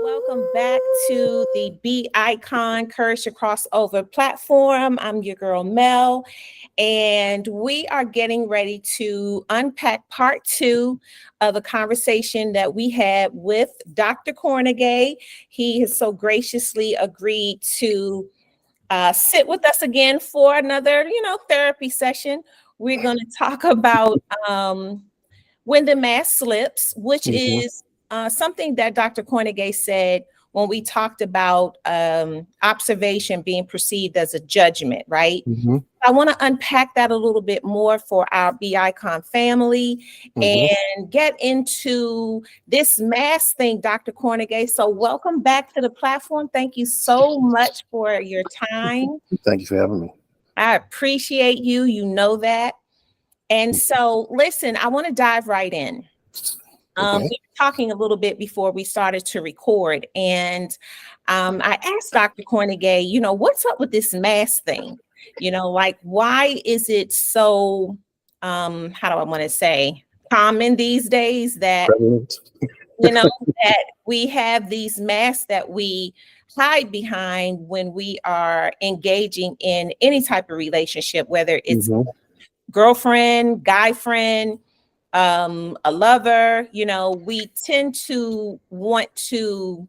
Welcome back to the Be Icon Courage to Crossover platform. I'm your girl Mel, and we are getting ready to unpack part 2 of a conversation that we had with Dr. Kornegay. He has so graciously agreed to sit with us again for another, therapy session. We're going to talk about when the mask slips, which is something that Dr. Kornegay said when we talked about observation being perceived as a judgment, right? I want to unpack that a little bit more for our Be Icon family and get into this mask thing, Dr. Kornegay. So welcome back to the platform. Thank you so much for your time. Thank you for having me. I appreciate you. You know that. And so, listen, I want to dive right in. We were talking a little bit before we started to record, and I asked Dr. Kornegay, what's up with this mask thing? Like, why is it so, how do I want to say, common these days that, that we have these masks that we hide behind when we are engaging in any type of relationship, whether it's girlfriend, guy friend, a lover, we tend to want to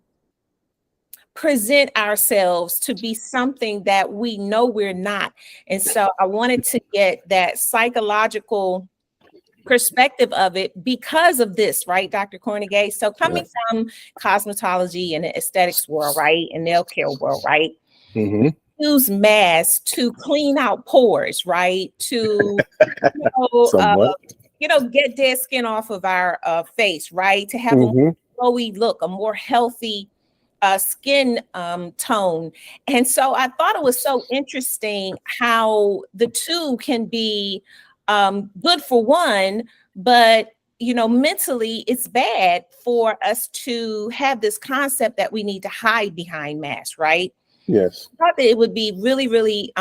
present ourselves to be something that we know we're not. And so I wanted to get that psychological perspective of it because of this, right, Dr. Kornegay? So coming from cosmetology and the aesthetics world, right, and nail care world, right? Use masks to clean out pores, right? To get dead skin off of our face, right? To have a more glowy look, a more healthy skin tone. And so I thought it was so interesting how the two can be good for one, but mentally it's bad for us to have this concept that we need to hide behind masks, right? Yes. I thought that it would be really, really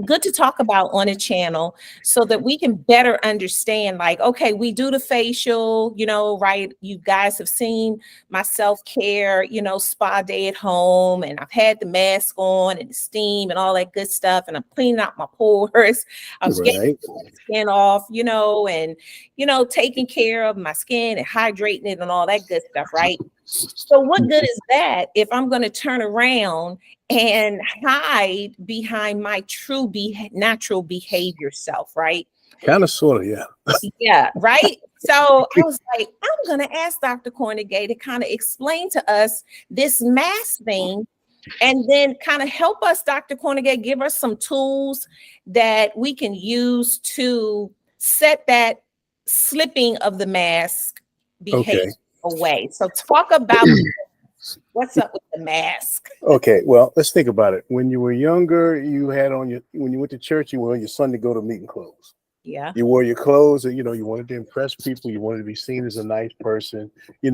good to talk about on a channel so that we can better understand, like, okay, we do the facial, right? You guys have seen my self-care, spa day at home, and I've had the mask on and the steam and all that good stuff. And I'm cleaning out my pores. I'm getting the skin off, and, taking care of my skin and hydrating it and all that good stuff, right? So what good is that if I'm going to turn around and hide behind my true natural behavior self, right? Kind of, sort of, yeah. Yeah, right? So I was like, I'm going to ask Dr. Kornegay to kind of explain to us this mask thing, and then kind of help us, Dr. Kornegay, give us some tools that we can use to set that slipping of the mask behavior away. So talk about what's up with the mask. Okay, well, let's think about it. When you were younger, you had on when you went to church, you wore your Sunday go to meeting clothes. Yeah. You wore your clothes and, you wanted to impress people. You wanted to be seen as a nice person. You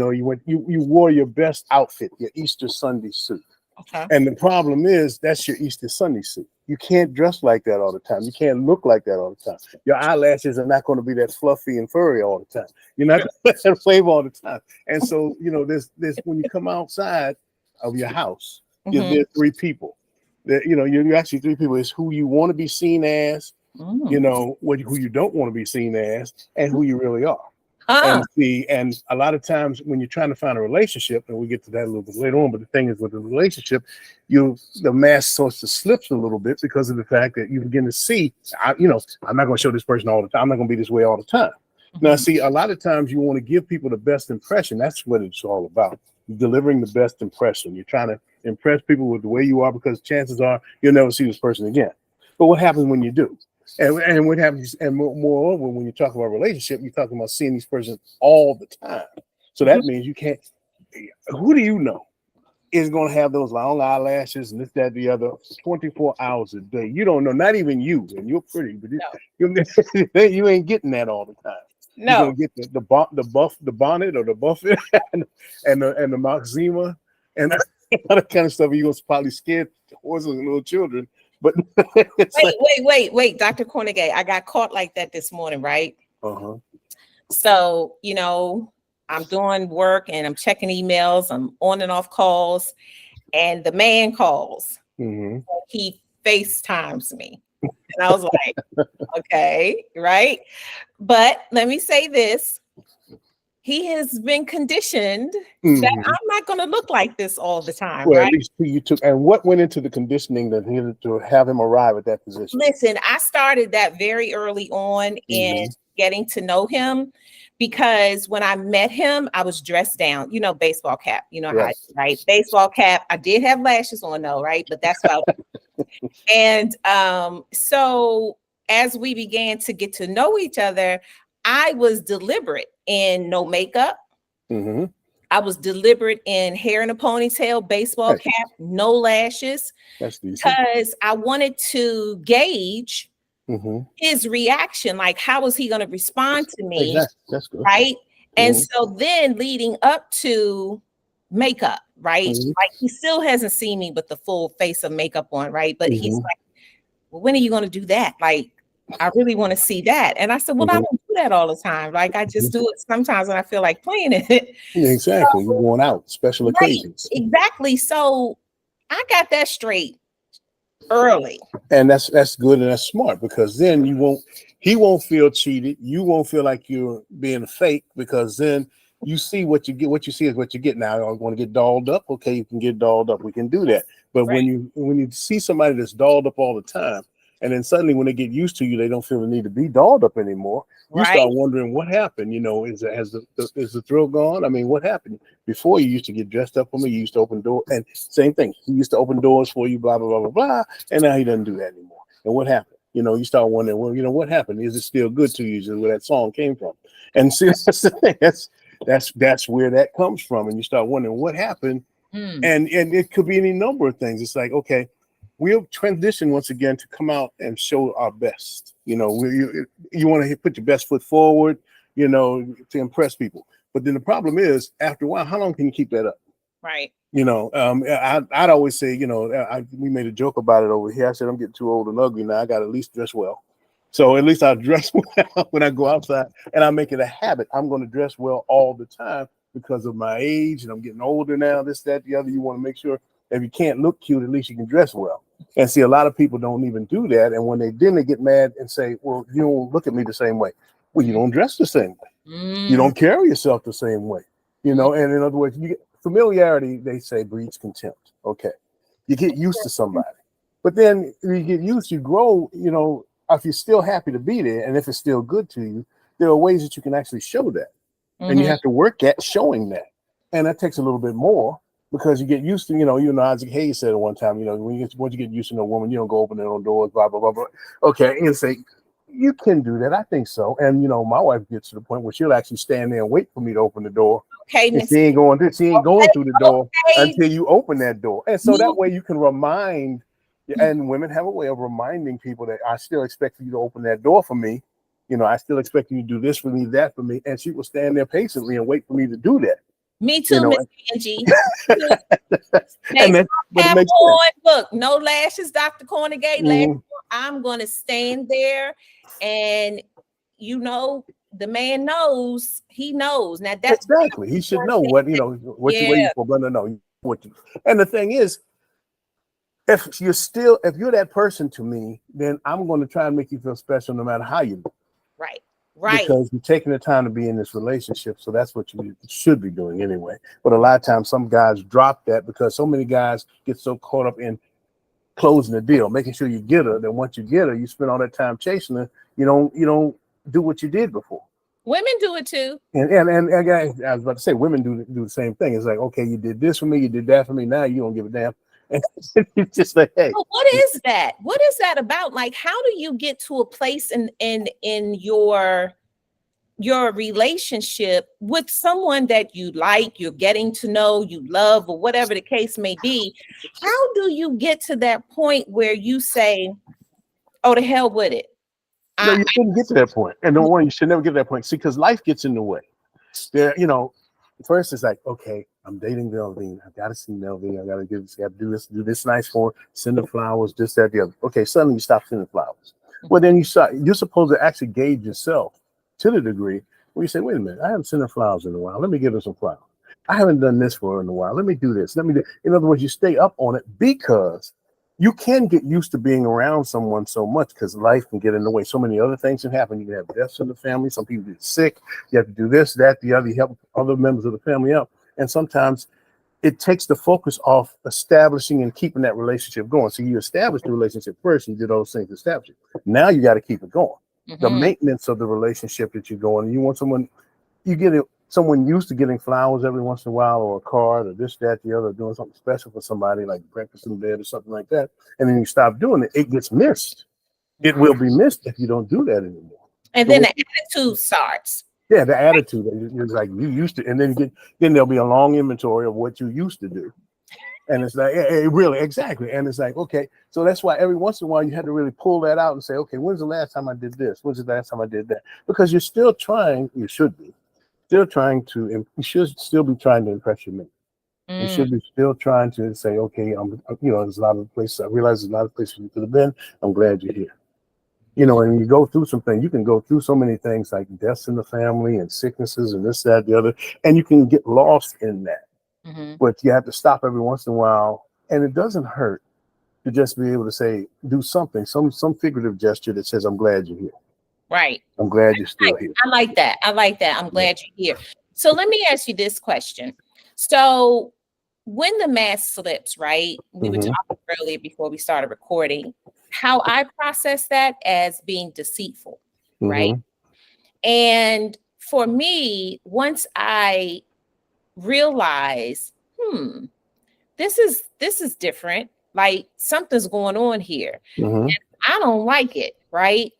wore your best outfit, your Easter Sunday suit. Okay. And the problem is that's your Easter Sunday suit. You can't dress like that all the time. You can't look like that all the time. Your eyelashes are not going to be that fluffy and furry all the time. You're not going to let that flavor all the time. And so, this when you come outside of your house, there's three people. You're actually three people. It's who you want to be seen as, who you don't want to be seen as, and who you really are. And a lot of times when you're trying to find a relationship, and we'll get to that a little bit later on, but the thing is with the relationship, the mask starts to slip a little bit because of the fact that you begin to see, I'm not going to show this person all the time. I'm not going to be this way all the time. Now, see, a lot of times you want to give people the best impression. That's what it's all about. Delivering the best impression. You're trying to impress people with the way you are, because chances are you'll never see this person again. But what happens when you do? And what happens, and moreover, when you talk about relationship, you're talking about seeing these persons all the time. So that means you can't. Who do you know is going to have those long eyelashes and this, that, the other, 24 hours a day. You don't know, not even you, and you're pretty, but you ain't getting that all the time. No. You're gonna get the bonnet or the buffet and the Maxima and all that kind of stuff. You're gonna probably scare horses and little children. But wait, Dr. Kornegay, I got caught like that this morning, right? Uh-huh. So, I'm doing work and I'm checking emails, I'm on and off calls, and the man calls. Mm-hmm. He FaceTimes me. And I was like, okay, right? But let me say this. He has been conditioned that I'm not going to look like this all the time. Well, right? At least you took, and what went into the conditioning that he to have him arrive at that position? Listen, I started that very early on in getting to know him, because when I met him, I was dressed down, baseball cap, right? Baseball cap. I did have lashes on though, right? But that's about it. And so as we began to get to know each other, I was deliberate in no makeup. I was deliberate in hair in a ponytail, baseball cap, no lashes. That's decent. Because I wanted to gauge his reaction. Like, how was he going to respond to me? Exactly. That's good. Right. And so then leading up to makeup, right? Like, he still hasn't seen me with the full face of makeup on, right? But he's like, well, when are you going to do that? Like, I really want to see that. And I said, well, I don't do that all the time. Like, I just do it sometimes when I feel like playing it. Exactly. You're going out, special occasions. Exactly. So I got that straight early. And that's good and that's smart, because then he won't feel cheated. You won't feel like you're being fake, because then you see what you get. What you see is what you get. Now, I want to get dolled up. Okay, you can get dolled up. We can do that. But when you see somebody that's dolled up all the time, and then suddenly when they get used to you, they don't feel the need to be dolled up anymore. You start wondering what happened. Is the thrill gone? I mean, what happened? Before, you used to get dressed up for me. You used to open doors, and same thing. He used to open doors for you, blah, blah, blah, blah, blah. And now he doesn't do that anymore. And what happened? You start wondering, well, what happened? Is it still good to you? Is where that song came from? And see, that's the thing. That's where that comes from. And you start wondering what happened. And it could be any number of things. It's like, okay, we'll transition once again to come out and show our best. You want to put your best foot forward, to impress people. But then the problem is, after a while, how long can you keep that up? Right. I'd always say, we made a joke about it over here. I said, I'm getting too old and ugly now. I got to at least dress well. So at least I dress well when I go outside, and I make it a habit. I'm going to dress well all the time because of my age, and I'm getting older now, this, that, the other. You want to make sure if you can't look cute, at least you can dress well. And see, a lot of people don't even do that. And when they get mad and say, well, you don't look at me the same way. Well, you don't dress the same way. You don't carry yourself the same way. And in other words, familiarity, they say, breeds contempt. Okay. You get used to somebody. But then you get used, you grow, if you're still happy to be there, and if it's still good to you, there are ways that you can actually show that. And you have to work at showing that. And that takes a little bit more, because you get used to, Isaac Hayes said at one time, once you get used to a woman, you don't go open their own doors, blah, blah, blah, blah. Okay. And say, you can do that. I think so. And, my wife gets to the point where she'll actually stand there and wait for me to open the door. Okay. And she ain't going through the door until you open that door. And so that way you can remind, and women have a way of reminding people that I still expect you to open that door for me. I still expect you to do this for me, that for me. And she will stand there patiently and wait for me to do that. Me too, Miss Angie. Look, no lashes, Dr. Kornegay. I'm going to stand there, and the man knows. He knows. Now that's exactly. He should know what you're waiting for. But no, and the thing is, if you're that person to me, then I'm going to try and make you feel special no matter how you do. Right. Because you're taking the time to be in this relationship. So that's what you should be doing anyway. But a lot of times some guys drop that, because so many guys get so caught up in closing the deal, making sure you get her. Then once you get her, you spend all that time chasing her. You don't do what you did before. Women do it too. And I was about to say, women do the same thing. It's like, okay, you did this for me, you did that for me. Now you don't give a damn. And it's just like, hey, well, what is that? What is that about? Like, how do you get to a place in your your relationship with someone that you like, you're getting to know, you love, or whatever the case may be, how do you get to that point where you say, oh, to hell with it? No, you shouldn't get to that point. And number one, you should never get to that point. See, because life gets in the way. There, first it's like, okay, I'm dating Melvin. I gotta see Melvin. I gotta do this nice for her, send her flowers, this, that, the other. Okay, suddenly you stop sending flowers. Well, then you're supposed to actually gauge yourself to the degree where you say, wait a minute, I haven't sent her flowers in a while. Let me give her some flowers. I haven't done this for her in a while. Let me do this. In other words, you stay up on it because you can get used to being around someone so much because life can get in the way. So many other things can happen. You can have deaths in the family. Some people get sick. You have to do this, that, the other. You help other members of the family out. And sometimes it takes the focus off establishing and keeping that relationship going. So you established the relationship first. You did all those things to establish it. Now you got to keep it going. The maintenance of the relationship that you're going. You want someone, someone used to getting flowers every once in a while, or a card, or this, that, the other, doing something special for somebody like breakfast in bed or something like that. And then you stop doing it, it gets missed. It will be missed if you don't do that anymore. And then the attitude starts. Yeah, the attitude is like you used to, and then there'll be a long inventory of what you used to do. And it's like, really, exactly. And it's like, okay, so that's why every once in a while you have to really pull that out and say, okay, when's the last time I did this? When's the last time I did that? Because you're still trying, you should be still trying to, you should still be trying to impress your mate. You should be still trying to say, okay, there's a lot of places, I realize there's a lot of places you could have been. I'm glad you're here. And you go through something, you can go through so many things like deaths in the family and sicknesses and this, that, the other, and you can get lost in that. But you have to stop every once in a while, and it doesn't hurt to just be able to say, do something, some figurative gesture that says, I'm glad you're here. Right. I'm glad you're still here. I like that. I'm glad you're here. So let me ask you this question. So when the mask slips, right? We were talking earlier before we started recording, how I process that as being deceitful, right? And for me, once I realize, this is different. Like something's going on here. And I don't like it, right?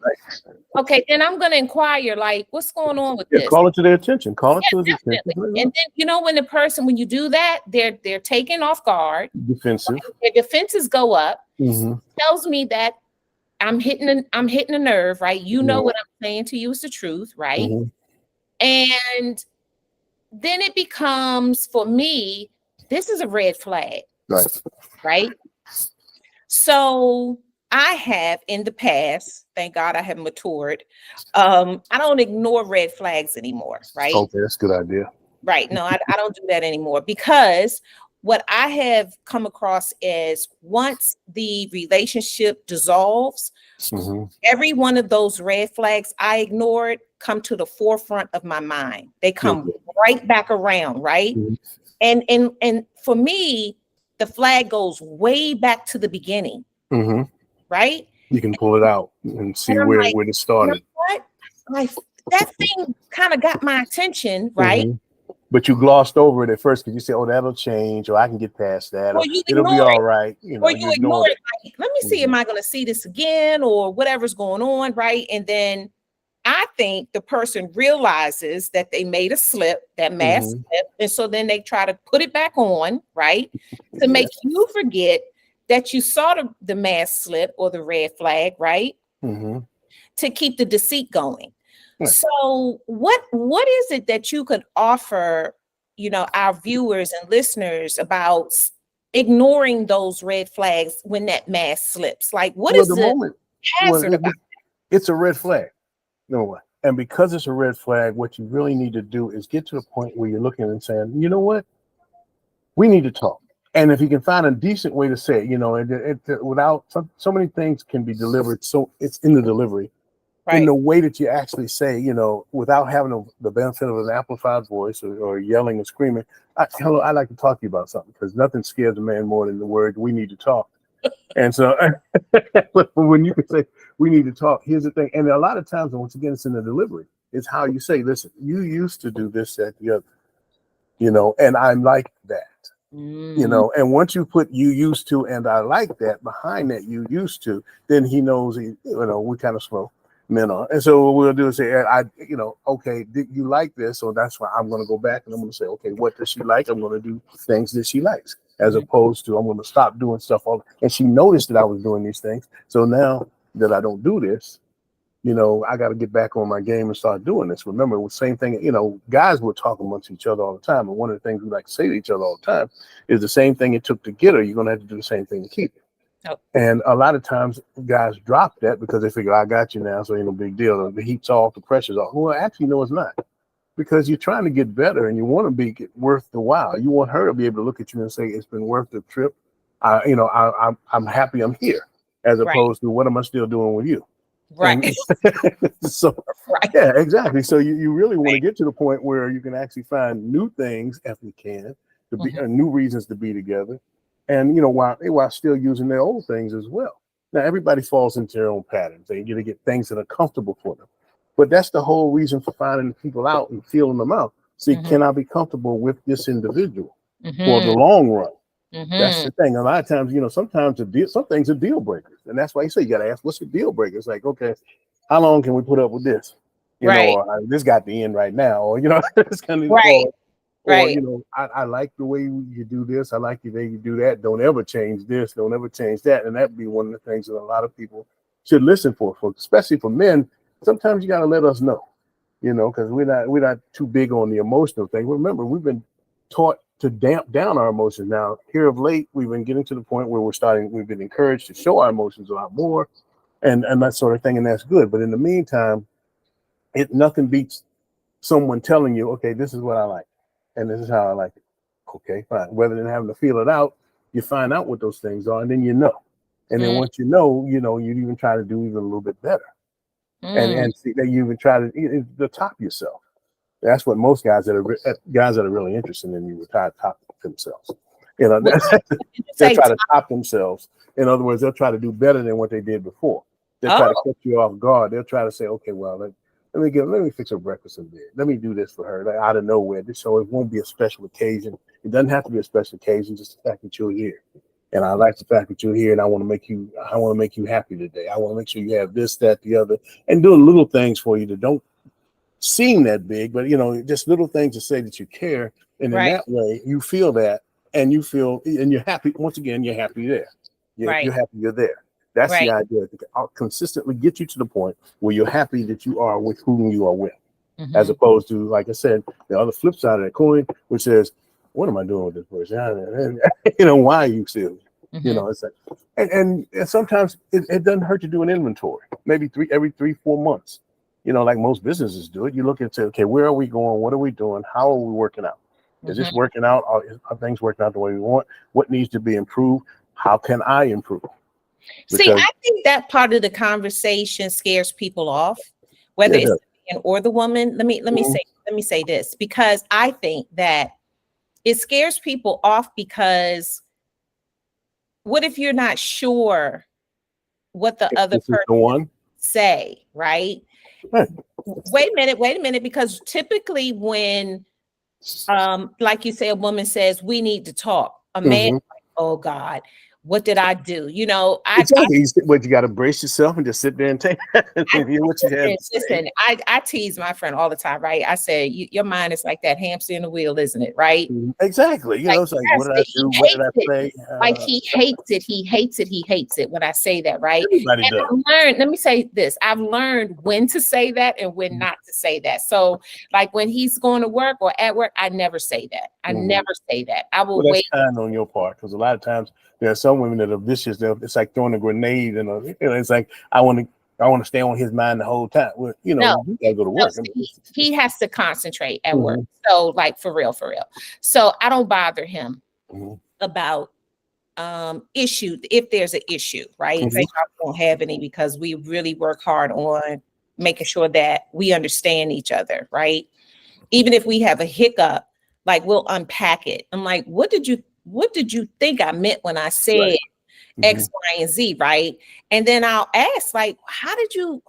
Okay, then I'm gonna inquire, like, what's going on with this? Call it to their attention. Call it to their attention. And then when you do that, they're taken off guard. Defensive. Their defenses go up. Tells me that I'm hitting a nerve, right? You know what I'm saying to you is the truth, right? And then it becomes, for me, this is a red flag. Right? So I have in the past, thank God I have matured. I don't ignore red flags anymore, right? Okay, that's a good idea. Right. No, I don't do that anymore, because what I have come across is once the relationship dissolves, every one of those red flags I ignored come to the forefront of my mind. They come right back around, right? And for me, the flag goes way back to the beginning, right? You can pull it out and see where it started. You know what? Like, that thing kind of got my attention, right? But you glossed over it at first because you said, "Oh, that'll change, or I can get past that, or it'll be all right." Or you ignore it. Like, let me see, am I going to see this again, or whatever's going on, right? And then I think the person realizes that they made a slip, that mask slip, and so then they try to put it back on, right, to make you forget that you saw the mask slip or the red flag, right, to keep the deceit going. So what is it that you could offer, our viewers and listeners about ignoring those red flags when that mask slips? Like, what is the hazard about it? It's a red flag. Number one. And because it's a red flag, what you really need to do is get to a point where you're looking and saying, you know what? We need to talk. And if you can find a decent way to say it, without so many things can be delivered. So it's in the delivery. In the way that you actually say, without having the benefit of an amplified voice or yelling and screaming. Hello, I'd like to talk to you about something, because nothing scares a man more than the word, we need to talk. And so when you can say, we need to talk, here's the thing. And a lot of times, once again, it's in the delivery. It's how you say, listen, you used to do this, that, the other, and I'm like that. And once you put you used to and I like that behind that you used to, then he knows, we're kind of slow. men are. And so what we'll do is say, okay, you like this, so that's why I'm going to go back and I'm going to say, okay, what does she like? I'm going to do things that she likes, as opposed to I'm going to stop doing stuff. And she noticed that I was doing these things. So now that I don't do this, I got to get back on my game and start doing this. Remember, the same thing, guys will talk amongst each other all the time. And one of the things we like to say to each other all the time is the same thing it took to get her, you're going to have to do the same thing to keep her. Oh. And a lot of times guys drop that because they figure, I got you now, so ain't no big deal. The heat's off, the pressure's off. Well, actually, no, it's not. Because you're trying to get better and you want to be worth the while. You want her to be able to look at you and say, it's been worth the trip. I'm happy I'm here, as opposed to what am I still doing with you? Right. So, yeah, exactly. So you really want to get to the point where you can actually find new things, if you can, to be new reasons to be together. And, while still using their old things as well. Now, everybody falls into their own patterns. They get to get things that are comfortable for them. But that's the whole reason for finding people out and feeling them out. See, can I be comfortable with this individual for the long run? That's the thing. A lot of times, sometimes some things are deal breakers. And that's why you say you got to ask, what's the deal breaker? It's like, okay, how long can we put up with this? Or this got to end right now. Or, it's kind of Or, I like the way you do this. I like the way you do that. Don't ever change this. Don't ever change that. And that'd be one of the things that a lot of people should listen for especially for men. Sometimes you got to let us know, because we're not too big on the emotional thing. Remember, we've been taught to damp down our emotions. Now, here of late, we've been getting to the point where we've been encouraged to show our emotions a lot more and that sort of thing. And that's good. But in the meantime, nothing beats someone telling you, okay, this is what I like. And this is how I like it. Okay, fine. Rather than having to feel it out, you find out what those things are, and then you know. And then once you know, you even try to do even a little bit better. And see that you even try to top yourself. That's what most guys that are really interested in you will try to top themselves. They'll try to top themselves. In other words, they'll try to do better than what they did before. They'll try to catch you off guard. They'll try to say, okay, well, let me fix her breakfast in bed. Let me do this for her, like, out of nowhere. So it won't be a special occasion. It doesn't have to be a special occasion, just the fact that you're here. And I like the fact that you're here, and I want to make you happy today. I want to make sure you have this, that, the other, and doing little things for you that don't seem that big, but just little things to say that you care. And in that way, you feel that, and you're happy. Once again, you're happy there. You're happy you're there. That's the idea. I'll consistently get you to the point where you're happy that you are with whom you are with, as opposed to, like I said, the other flip side of that coin, which says, what am I doing with this person? Why are you still? It's like, and sometimes it doesn't hurt to do an inventory, maybe every 3-4 months. Like most businesses do it. You look and say, okay, where are we going? What are we doing? How are we working out? Is this working out? Are things working out the way we want? What needs to be improved? How can I improve? See, I think that part of the conversation scares people off, whether it's the man or the woman. Let me say this, because I think that it scares people off because what if you're not sure what the other person say, right? Wait a minute, because typically when, like you say, a woman says, we need to talk, a man, like, oh God, what did I do? Exactly. But you got to brace yourself and just sit there and take and hear what you have. Listen, I tease my friend all the time, right? I say, your mind is like that hamster in the wheel, isn't it? Right? Exactly. It's like, what did I do? What did I say? Like he hates it. He hates it when I say that, right? Everybody does. Let me say this. I've learned when to say that and when not to say that. So like when he's going to work or at work, I never say that. I never say that. I will wait. That's kind on your part, because a lot of times there are some women that are vicious. It's like throwing a grenade, and it's like I want to stay on his mind the whole time. Well, you gotta go to work. He has to concentrate at work. So like for real. So I don't bother him about issue if there's an issue, right? They don't have any, because we really work hard on making sure that we understand each other, right? Even if we have a hiccup, like we'll unpack it. I'm like, what did you think I meant when I said X, Y, and Z, right? And then I'll ask, like, how did you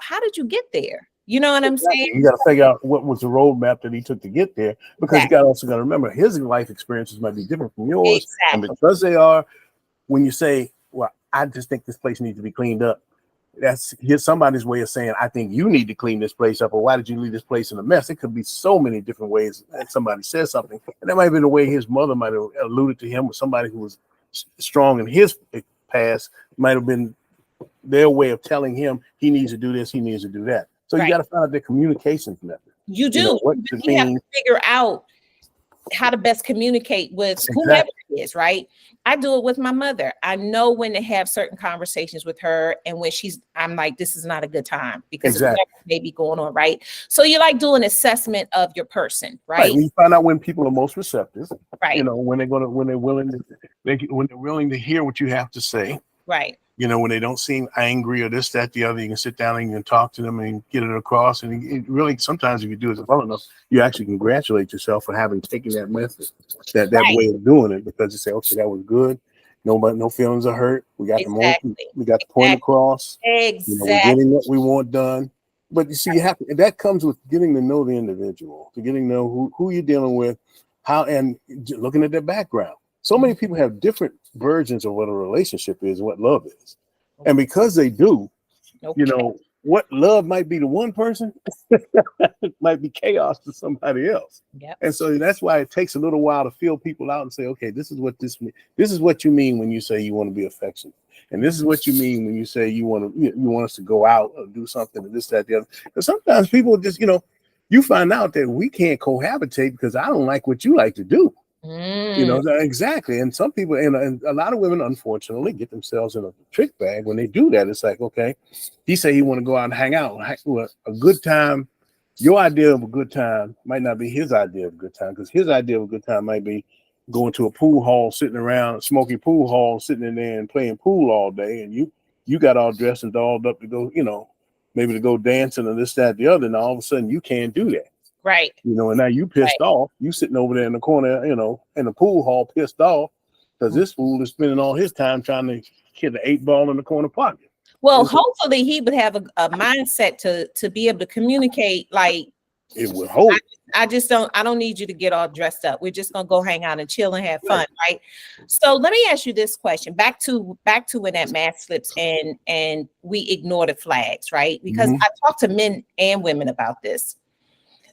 get there? You know what I'm saying? You got to figure out what was the roadmap that he took to get there, because you also got to remember his life experiences might be different from yours. And because they are, when you say, well, I just think this place needs to be cleaned up, that's here's somebody's way of saying, I think you need to clean this place up, or why did you leave this place in a mess? It could be so many different ways that somebody says something. And that might have been the way his mother might have alluded to him, or somebody who was strong in his past might have been their way of telling him he needs to do this, he needs to do that. So you got to find out their communications method. You do. What you have to figure out how to best communicate with whomever it is, right? I do it with my mother. I know when to have certain conversations with her, and when I'm like, this is not a good time because of whatever may be going on, right? So you like do an assessment of your person, right? You find out when people are most receptive, right? When they're willing to hear what you have to say, right? When they don't seem angry or this, that, the other, you can sit down and you can talk to them and get it across. And it really, sometimes if you do it well enough, you actually congratulate yourself for having taken that method, that way of doing it, because you say, okay, that was good. No feelings are hurt. We got the point across. Exactly. We're getting what we want done. But you see, that comes with getting to know the individual, to getting to know who you're dealing with, how, and looking at their background. So many people have different versions of what a relationship is, what love is. And because they do, what love might be to one person might be chaos to somebody else. Yep. And so that's why it takes a little while to feel people out and say, okay, this is what this means. This is what you mean when you say you want to be affectionate. And this is what you mean when you say you want us to go out or do something and this, that, the other. Because sometimes people just, you find out that we can't cohabitate because I don't like what you like to do. Exactly. And some people, and a lot of women, unfortunately, get themselves in a trick bag when they do that. It's like, okay, he said he want to go out and hang out. Well, a good time, your idea of a good time might not be his idea of a good time, because his idea of a good time might be going to a pool hall, sitting around, smoky pool hall, sitting in there and playing pool all day. And you got all dressed and dolled up to go, maybe to go dancing or this, that, the other. And all of a sudden you can't do that. Right. And now you pissed off. You sitting over there in the corner, in the pool hall, pissed off because this fool is spending all his time trying to hit the 8-ball in the corner pocket. Well, hopefully he would have a mindset to be able to communicate. Like, it would hope. I don't need you to get all dressed up. We're just gonna go hang out and chill and have fun, right? So let me ask you this question. Back to when that mask slips and we ignore the flags, right? Because I talk to men and women about this.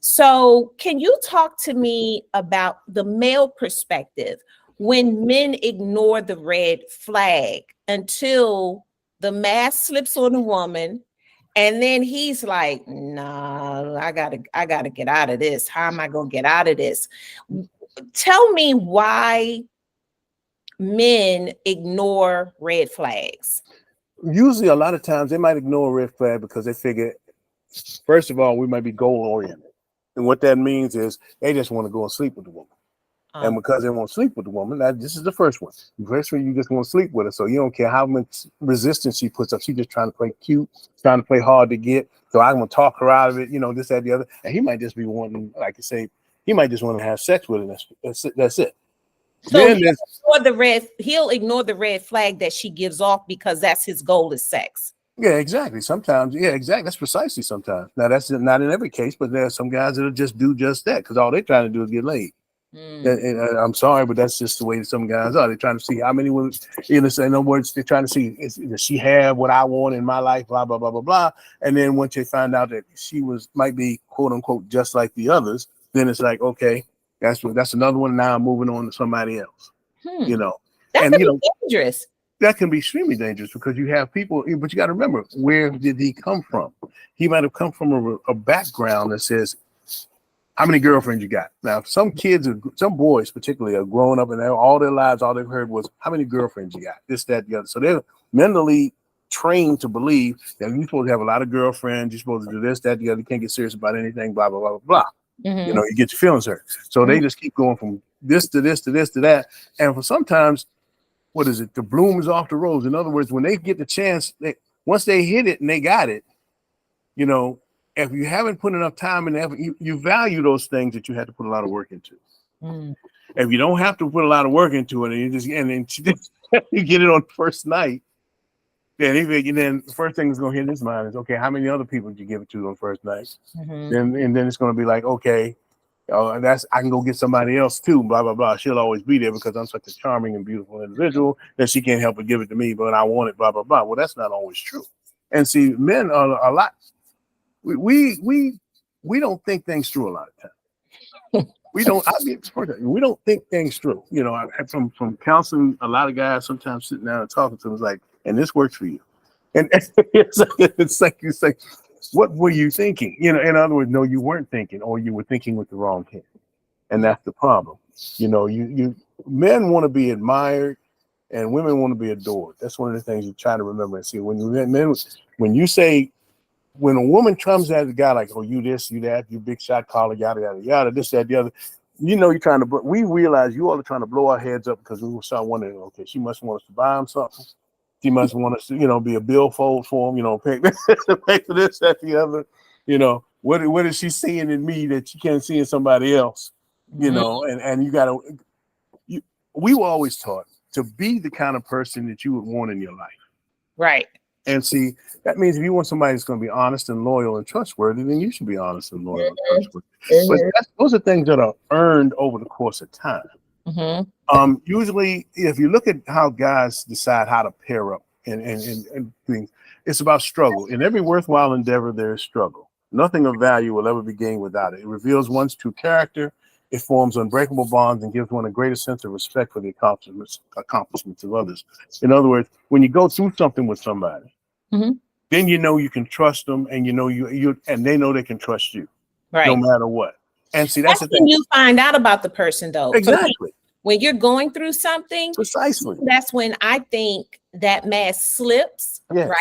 So can you talk to me about the male perspective when men ignore the red flag until the mask slips on the woman, and then he's like, nah, I gotta get out of this. How am I gonna get out of this? Tell me why men ignore red flags. Usually a lot of times they might ignore a red flag because they figure, first of all, we might be goal oriented. And what that means is they just want to go and sleep with the woman. And because they want to sleep with the woman, this is the first one. The first one, you just want to sleep with her. So you don't care how much resistance she puts up. She's just trying to play cute, trying to play hard to get. So I'm going to talk her out of it, this, that, the other. And he might just be wanting, like you say, he might just want to have sex with her. That's it. So he'll ignore the red flag that she gives off because that's his goal is sex. Yeah, exactly. Sometimes, yeah, exactly. That's precisely sometimes. Now, that's not in every case, but there are some guys that'll just do just that because all they're trying to do is get laid. And I'm sorry, but that's just the way some guys are. They're trying to see how many women, in other words, they're trying to see, does she have what I want in my life, blah, blah, blah, blah, blah. And then once they find out that she might be, quote unquote, just like the others, then it's like, okay, that's another one. Now I'm moving on to somebody else, That can be dangerous. That can be extremely dangerous because you have people, but you got to remember, where did he come from? He might have come from a background that says, how many girlfriends you got? Now, some boys particularly are growing up and all their lives, all they've heard was, how many girlfriends you got? This, that, the other. So they're mentally trained to believe that you're supposed to have a lot of girlfriends. You're supposed to do this, that, the other. You can't get serious about anything, blah, blah, blah, blah, blah. You get your feelings hurt. So they just keep going from this to this to this to that. And for sometimes, what is it? The bloom is off the rose. In other words, when they get the chance, once they hit it and they got it, if you haven't put enough time and effort, you value those things that you had to put a lot of work into. If you don't have to put a lot of work into it, and you get it on the first night, then the first thing that's going to hit his mind is, okay, how many other people did you give it to on the first night? Then it's going to be like, okay, I can go get somebody else too, blah, blah, blah. She'll always be there because I'm such a charming and beautiful individual that she can't help but give it to me, but I want it, blah, blah, blah. Well, that's not always true. And see, men are a lot. We don't think things through a lot of time. We don't. I mean, we don't think things through. You know, from counseling, a lot of guys sometimes sitting down and talking to them is like, and this works for you, and it's like you say, what were you thinking? You know, in other words, no, you weren't thinking, or you were thinking with the wrong thing, and that's the problem. You know, you men want to be admired, and women want to be adored. That's one of the things you try to remember and see. When you say, when a woman comes at a guy like, oh, you this, you that, you big shot caller, yada yada yada, this, that, the other, you know, you're trying to. We realize you all are trying to blow our heads up because we will start wondering, okay, she must want us to buy him something. She must want us to, you know, be a billfold for him, you know, pay for this, that, the other. You know, what is she seeing in me that she can't see in somebody else? You know, and you gotta. We were always taught to be the kind of person that you would want in your life. Right. And see, that means if you want somebody that's going to be honest and loyal and trustworthy, then you should be honest and loyal and trustworthy. But those are things that are earned over the course of time. Usually, if you look at how guys decide how to pair up and things, it's about struggle. In every worthwhile endeavor, there is struggle. Nothing of value will ever be gained without it. It reveals one's true character. It forms unbreakable bonds and gives one a greater sense of respect for the accomplishments of others. In other words, when you go through something with somebody, then you know you can trust them, and you know you and they know they can trust you, no matter what. And see, that's the thing. You find out about the person, though. Exactly. When you're going through something, precisely. That's when I think that mask slips, right?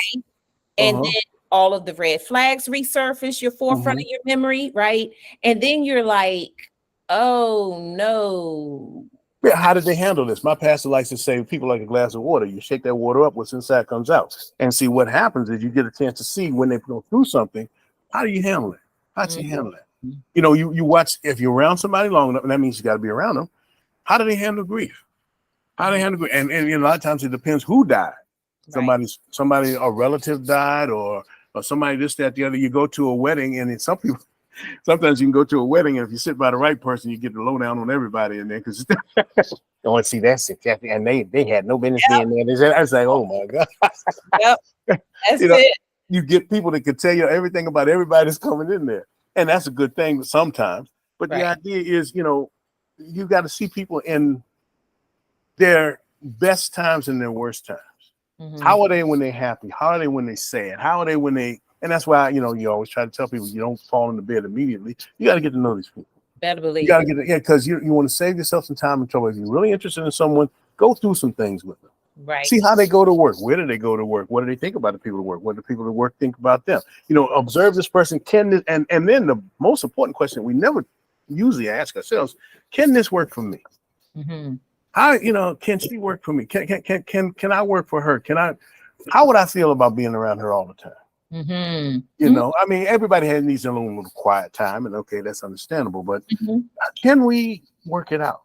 And then all of the red flags resurface your forefront of your memory, right? And then you're like, oh no. Yeah, how did they handle this? My pastor likes to say, people like a glass of water. You shake that water up, what's inside comes out. And see, what happens is you get a chance to see when they go through something, how do you handle it? How do you handle it? You know, you watch, if you're around somebody long enough, and that means you got to be around them. How do they handle grief? How do they handle grief? And you know, a lot of times it depends who died. Somebody, a relative died, or somebody this, that, the other. You go to a wedding, and some people, sometimes you can go to a wedding, and if you sit by the right person, you get the lowdown on everybody in there. Because oh, see, that's it, and they had no business being there. I was like, oh my god. That's it. You get people that can tell you everything about everybody that's coming in there, and that's a good thing sometimes. But the idea is, you know, you got to see people in their best times and their worst times. How are they when they're happy? How are they when they're sad? How are they when they? And that's why, you know, you always try to tell people you don't fall into bed immediately. You got to get to know these people. Better believe. You got to get because you want to save yourself some time and trouble. If you're really interested in someone, go through some things with them. Right. See how they go to work. Where do they go to work? What do they think about the people at work? What do the people at work think about them? You know, observe this person. Can this, and then the most important question we never usually ask ourselves: can this work for me? How, you know, can she work for me? Can I work for her? How would I feel about being around her all the time? You know, I mean, everybody needs their own little quiet time, and okay, that's understandable. But can we work it out?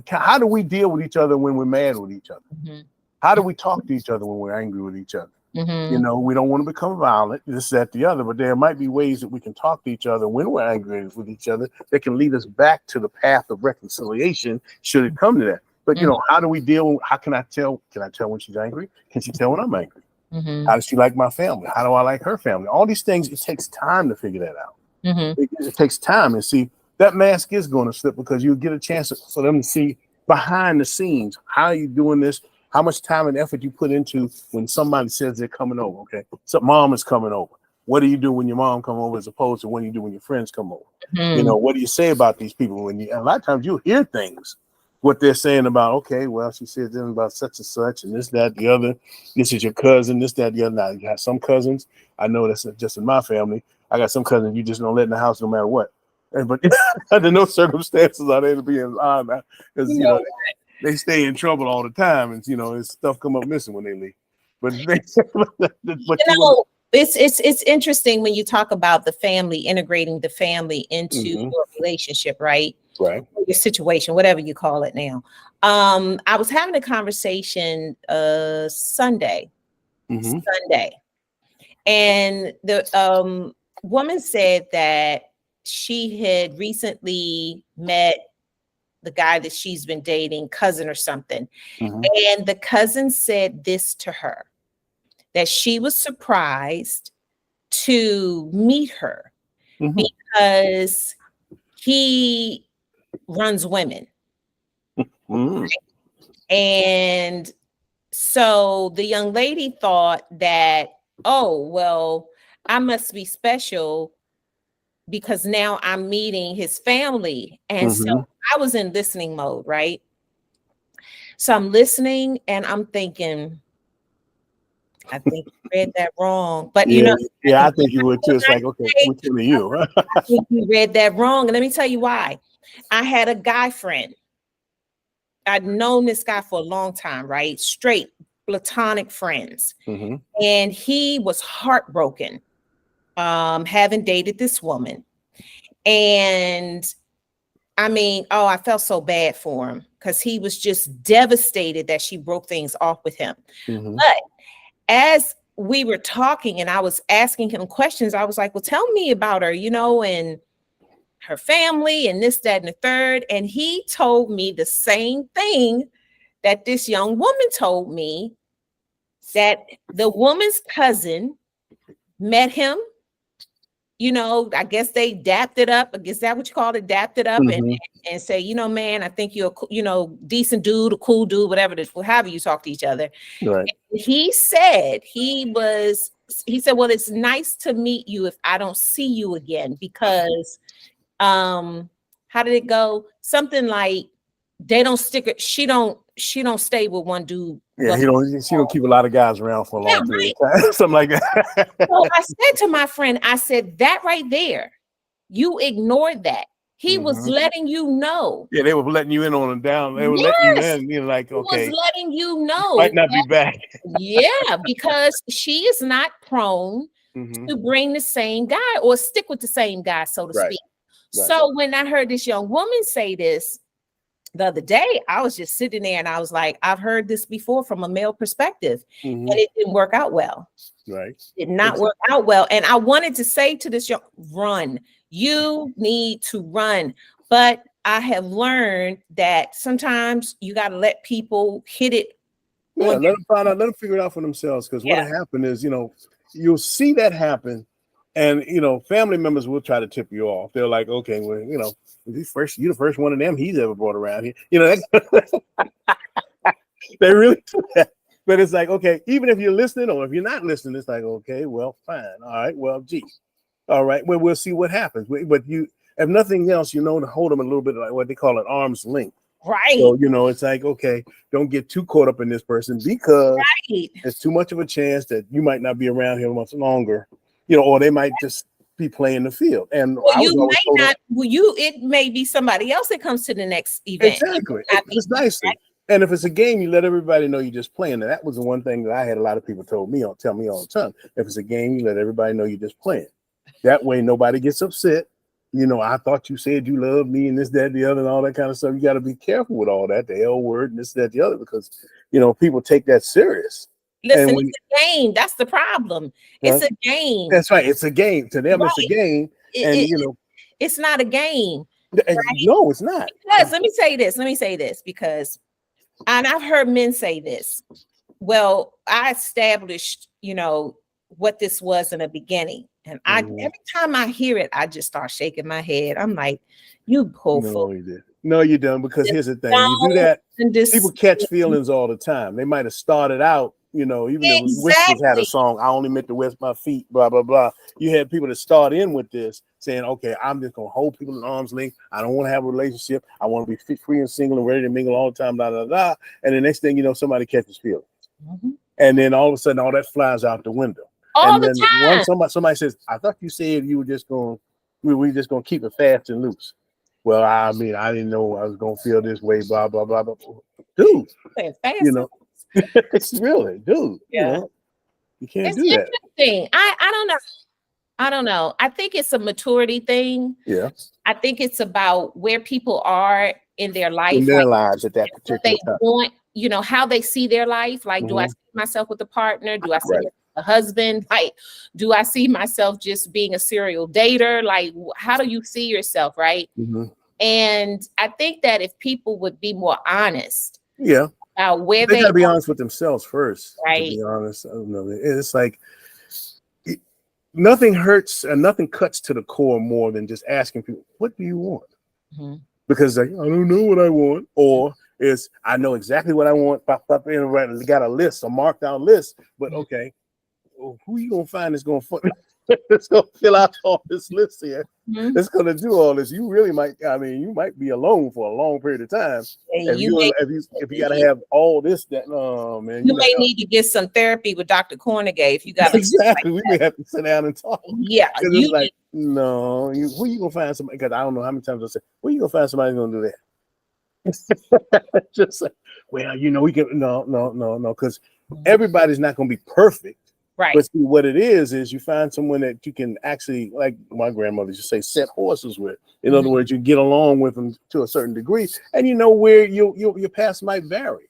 How do we deal with each other when we're mad with each other? How do we talk to each other when we're angry with each other? You know, we don't want to become violent, this, that, the other, but there might be ways that we can talk to each other when we're angry with each other that can lead us back to the path of reconciliation should it come to that. But, you know, how do we deal? How can I tell? Can I tell when she's angry? Can she tell when I'm angry? How does she like my family? How do I like her family? All these things, it takes time to figure that out. It takes time. And see, that mask is going to slip because you get a chance for them to see behind the scenes. How are you doing this? How much time and effort you put into when somebody says they're coming over, okay? So mom is coming over. What do you do when your mom come over as opposed to when you do when your friends come over? You know, what do you say about these people? And a lot of times you hear things, what they're saying about, okay, well, she said this about such and such and this, that, the other. This is your cousin, this, that, the other. Now, you got some cousins. I know that's just in my family. I got some cousins you just don't let in the house no matter what. But under no circumstances are they to be in line because, you know, they stay in trouble all the time, and you know, his stuff come up missing when they leave. But it's interesting when you talk about the family, integrating the family into your relationship, right? Right. Your situation, whatever you call it now. I was having a conversation Sunday, and the woman said that she had recently met the guy that she's been dating, cousin or something. And the cousin said this to her, that she was surprised to meet her because he runs women. And so the young lady thought that, oh, well, I must be special because now I'm meeting his family. And so I was in listening mode, right? So I'm listening and I'm thinking, I think you read that wrong. But yeah, I think you would too. It's like, okay, we're telling you. I think you read that wrong. And let me tell you why. I had a guy friend. I'd known this guy for a long time, right? Straight platonic friends. And he was heartbroken, having dated this woman. And I mean, oh, I felt so bad for him because he was just devastated that she broke things off with him. But as we were talking and I was asking him questions, I was like, well, tell me about her, you know, and her family and this, that, and the third. And he told me the same thing that this young woman told me, that the woman's cousin met him. You know, I guess they dapped it up. I guess that what you call it, dapped it up and say, you know, man, I think you're a, you know, decent dude, a cool dude, whatever it is, however you talk to each other. Right. And he said, well, it's nice to meet you if I don't see you again, because how did it go? Something like they don't stick, she don't stay with one dude. Yeah, she don't keep a lot of guys around for a long period of time. Something like that. So I said to my friend, I said, that right there, you ignored that. He was letting you know. Yeah, they were letting you in on them down. They were letting you in, you know, like, okay. He was letting you know. Might not be back. Yeah, because she is not prone to bring the same guy or stick with the same guy, so to speak. So when I heard this young woman say this the other day, I was just sitting there and I was like, I've heard this before from a male perspective, and it didn't work out well. Right. Did not work out well. And I wanted to say to this young, run. You need to run. But I have learned that sometimes you got to let people hit it. Yeah, let them find out, let them figure it out for themselves. Because what happened is, you know, you'll see that happen. And, you know, family members will try to tip you off. They're like, okay, well, you know, you're the first one of them he's ever brought around here. You know, they really do that. But it's like, okay, even if you're listening or if you're not listening, it's like, okay, well, fine. All right, well, gee. All right, well, we'll see what happens. But you, if nothing else, you know, to hold them a little bit like what they call an arm's length. Right. So, you know, it's like, okay, don't get too caught up in this person because there's too much of a chance that you might not be around here much longer. You know, or they might just be playing the field. And it may be somebody else that comes to the next event. Exactly. It's nice. And if it's a game, you let everybody know you're just playing. And that was the one thing that I had a lot of people tell me all the time. If it's a game, you let everybody know you're just playing. That way nobody gets upset. You know, I thought you said you loved me and this, that, the other, and all that kind of stuff. You got to be careful with all that, the L word and this, that, the other, because, you know, people take that serious. Listen, it's a game. That's the problem. It's a game. That's right. It's a game. To them, it's a game. And, you know, it's not a game. Right? No, it's not. Because let me say this, because, and I've heard men say this. Well, I established, you know, what this was in the beginning. And every time I hear it, I just start shaking my head. I'm like, you poor fool. No, you don't, because here's the thing. You do that, people catch feelings all the time. They might have started out, you know, even if Whispers had a song, I only meant to wet my feet, blah, blah, blah. You had people that start in with this saying, okay, I'm just going to hold people in arm's length. I don't want to have a relationship. I want to be free and single and ready to mingle all the time, blah, blah, blah. And the next thing you know, somebody catches feelings. And then all of a sudden, all that flies out the window. All the time. Once somebody says, I thought you said you were just going, we were just going to keep it fast and loose. Well, I mean, I didn't know I was going to feel this way, blah, blah, blah, blah. Dude, you know, it's really, dude, you know, you can't do that. Interesting. I don't know. I think it's a maturity thing. Yeah. I think it's about where people are in their life. In their lives at that particular they time. Want, you know, how they see their life. Like, do I see myself with a partner? Do I see a husband? Like, do I see myself just being a serial dater? Like, how do you see yourself, right? And I think that if people would be more honest about where they they gotta be are, honest with themselves first. To right? be honest, I don't know. It's like nothing hurts and nothing cuts to the core more than just asking people, "What do you want?" Mhm. Because like, I don't know what I want, or is I know exactly what I want. Pop up in right, got a list, a marked out list. But Mhm. okay, well, who you gonna find that's gonna that's gonna fill out all this list here? Mhm. That's gonna do all this. You really might. I mean, you might be alone for a long period of time And if you gotta have all this. That oh man, you you like may need to get some therapy with Dr. Kornegay if you got a exactly. We may have to sit down and talk yeah, because it's like no, who you gonna find somebody? Because I don't know how many times I say, where you gonna find somebody who's gonna do that? Just like, well, we can no, because everybody's not going to be perfect. right. But see, what it is you find someone that you can actually, like my grandmother used to say, set horses with. In other words, you get along with them to a certain degree, and you know where your paths might vary,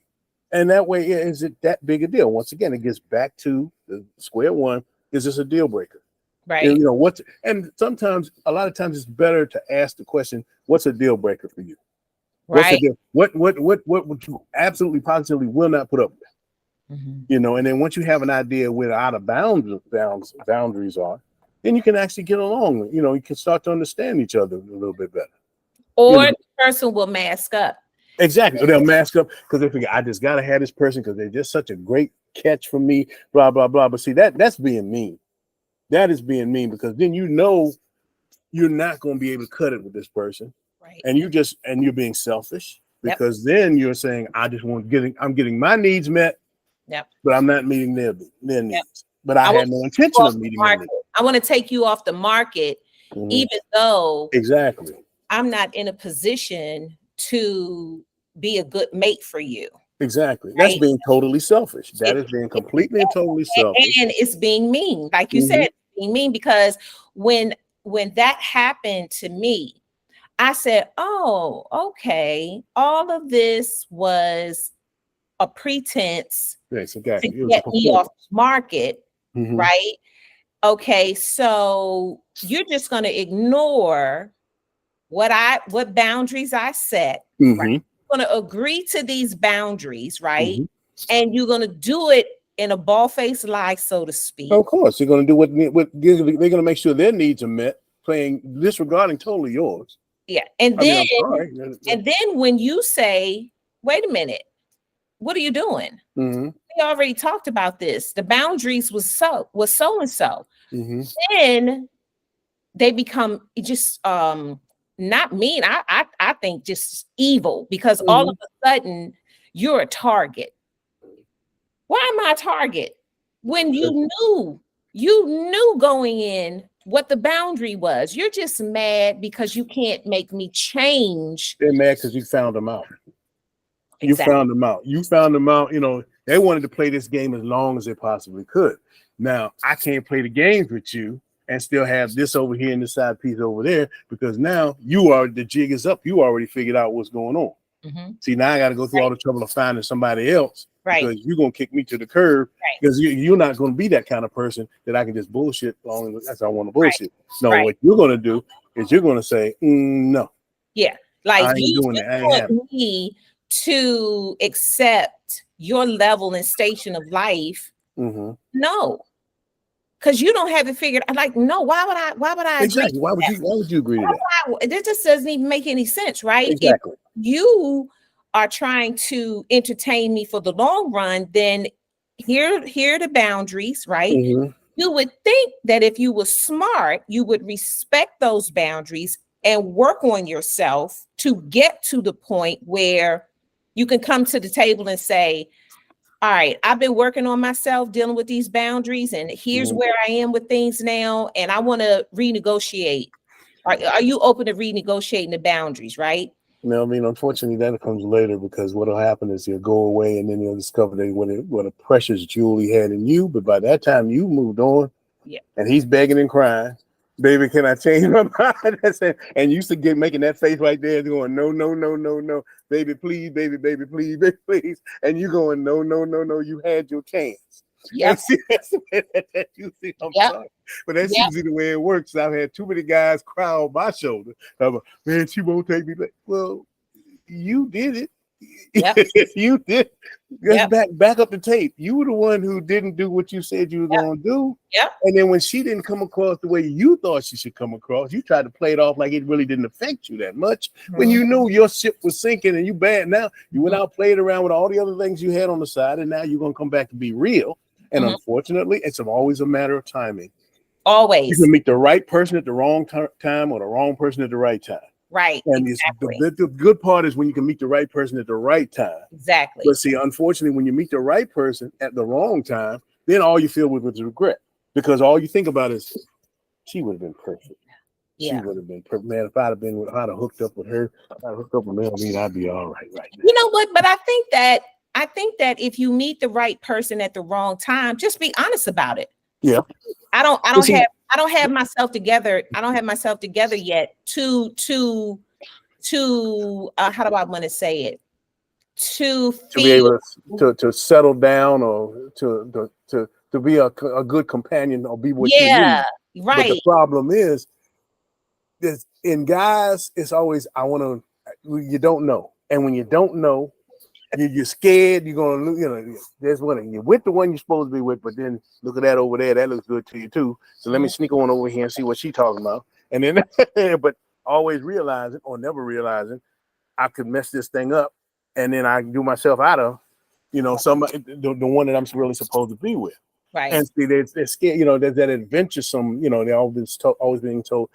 and that way, is it that big a deal? Once again, it gets back to the square one: is this a deal breaker? Right. And sometimes, a lot of times, it's better to ask the question, "What's a deal breaker for you?" What's the Right. deal? What would you absolutely positively will not put up with? And then once you have an idea where the out of boundaries are, then you can actually get along. You can start to understand each other a little bit better. Or the person will mask up. Exactly. Or they'll mask up because they figure I just gotta have this person because they're just such a great catch for me, blah, blah, blah. But see, that's being mean. That is being mean because then you're not gonna be able to cut it with this person. Right. And you're being selfish Yep. because then you're saying I'm getting my needs met, Yep. but I'm not meeting their needs. Yep. But I had no intention of meeting their needs. I want to take you off the market, even though exactly I'm not in a position to be a good mate for you. Exactly. That's Right? being totally selfish. That is being completely and totally selfish. And it's being mean, like you said, being mean because when that happened to me, I said, oh, okay, all of this was a pretense Yes, exactly. to get me off the market, right? Okay, so you're just going to ignore what boundaries I set, right? You're going to agree to these boundaries, right? And you're going to do it in a ball-faced lie, so to speak. Of course, you're going to do what they're going to make sure their needs are met, disregarding totally yours. Yeah, and then when you say, "Wait a minute, what are you doing?" We already talked about this. The boundaries was so and so. Then they become just not mean. I think just evil because all of a sudden you're a target. Why am I a target? When you knew going in what the boundary was. You're just mad because you can't make me change. They're mad because you found them out. Exactly. You found them out. You found them out. They wanted to play this game as long as they possibly could. Now, I can't play the games with you and still have this over here and this side piece over there because now the jig is up. You already figured out what's going on. See, now I got to go through all the trouble of finding somebody else because you're going to kick me to the curb because you're not going to be that kind of person that I can just bullshit as I want to bullshit. No, what you're going to do is you're going to say, no. Yeah. Like I ain't doing that. I ain't having me to accept your level and station of life. No. Because you don't have it figured. I'm like, no, why would I exactly. Why would you agree to that? This just doesn't even make any sense, right? Exactly. If you are trying to entertain me for the long run, then here are the boundaries, right? You would think that if you were smart, you would respect those boundaries and work on yourself to get to the point where you can come to the table and say, all right, I've been working on myself, dealing with these boundaries, and here's where I am with things now, and I want to renegotiate. Are you open to renegotiating the boundaries, right? No, I mean, unfortunately, that comes later because what'll happen is he'll go away and then he'll discover that what a precious jewel he had in you. But by that time, you moved on, and he's begging and crying, "Baby, can I change my mind?" And you used to making that face right there, going, "No, no, no, no, no, baby, please, baby, please, baby, please," and you going, "No, no, no, no, you had your chance." Yeah, that's the way that usually. I'm sorry, but that's usually the way it works. I've had too many guys cry on my shoulder. Man, she won't take me back. Well, you did it. Yep. You did. Yep. Back up the tape. You were the one who didn't do what you said you were Yep. going to do. Yep. And then when she didn't come across the way you thought she should come across, you tried to play it off like it really didn't affect you that much. When you knew your ship was sinking and you bad now, you went out, played around with all the other things you had on the side, and now you're going to come back to be real. And unfortunately, it's always a matter of timing. Always. You can meet the right person at the wrong time or the wrong person at the right time. Right. And exactly. the good part is when you can meet the right person at the right time. Exactly. But see, unfortunately, when you meet the right person at the wrong time, then all you feel with is regret. Because all you think about is, she would have been perfect. Yeah. She would have been perfect. Man, if I'd have hooked up with her, I'd hooked up with Melanie, I'd be all right now. You know what? But I think that if you meet the right person at the wrong time, just be honest about it. Yeah. I don't have myself together. I don't have myself together yet to how do I want to say it? To be able to settle down or to be a good companion or be what you need. Right. But the problem is in guys, it's always you don't know. And when you don't know, you're scared, you're gonna there's one you're with the one you're supposed to be with, but then look at that over there, that looks good to you too. So let me sneak on over here and see what she's talking about. And then but always realizing or never realizing I could mess this thing up and then I do myself out of somebody the one that I'm really supposed to be with. Right. And see, they're scared, there's that adventuresome, they're always being told,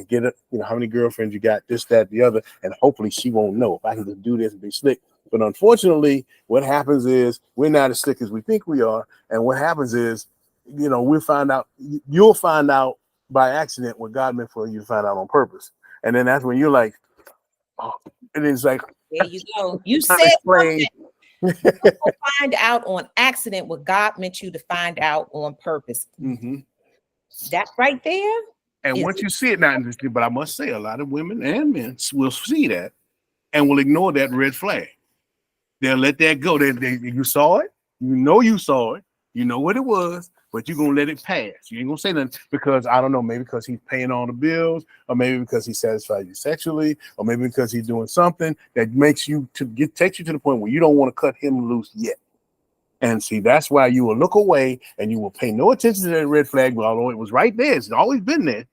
get it, how many girlfriends you got, this, that, the other, and hopefully she won't know if I can just do this and be slick. But unfortunately, what happens is we're not as slick as we think we are. And what happens is, you'll find out by accident what God meant for you to find out on purpose. And then that's when you're like, oh, and it's like, there you go. You said something. You'll find out on accident what God meant you to find out on purpose. That right there. And once you see it, but I must say, a lot of women and men will see that and will ignore that red flag. They'll let that go. You saw it, you saw it, you know what it was, but you're gonna let it pass. You ain't gonna say nothing because I don't know, maybe because he's paying all the bills, or maybe because he satisfies you sexually, or maybe because he's doing something that takes you to the point where you don't want to cut him loose yet. And see, that's why you will look away and you will pay no attention to that red flag, although it was right there. It's always been there,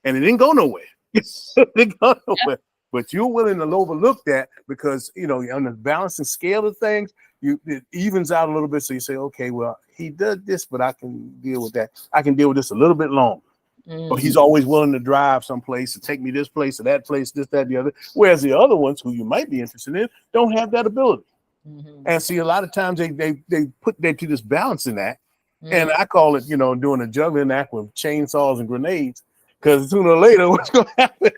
and it didn't go nowhere. It didn't go nowhere. But you're willing to overlook that because, on the balancing scale of things, it evens out a little bit. So you say, okay, well, he does this, but I can deal with that. I can deal with this a little bit longer. Or he's always willing to drive someplace to take me this place or that place, this, that, the other. Whereas the other ones who you might be interested in don't have that ability. And see, a lot of times they put that to this balance in that. And I call it, doing a juggling act with chainsaws and grenades. Because sooner or later, what's going to happen?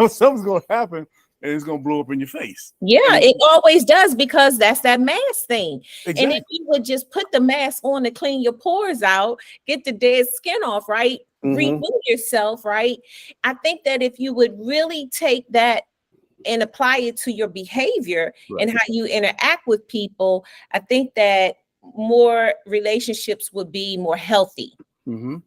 Something's going to happen and it's going to blow up in your face. Yeah, it always does because that's that mask thing. Exactly. And if you would just put the mask on to clean your pores out, get the dead skin off, right? Renew yourself, right? I think that if you would really take that and apply it to your behavior and how you interact with people, I think that more relationships would be more healthy. The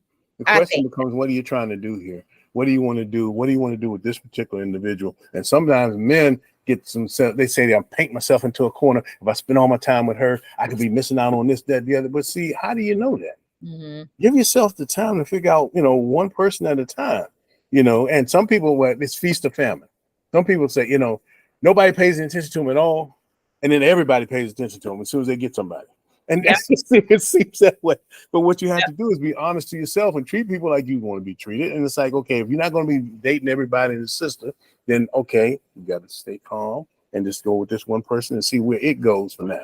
question becomes, what are you trying to do here? What do you want to do? What do you want to do with this particular individual? And sometimes men get they say, I'll paint myself into a corner. If I spend all my time with her, I could be missing out on this, that, the other. But see, how do you know that? Give yourself the time to figure out, one person at a time, and some people, it's feast of famine. Some people say, nobody pays attention to them at all. And then everybody pays attention to them as soon as they get somebody. And it seems that way. But what you have to do is be honest to yourself and treat people like you want to be treated. And it's like, okay, if you're not going to be dating everybody and his sister, then okay, you got to stay calm and just go with this one person and see where it goes from now.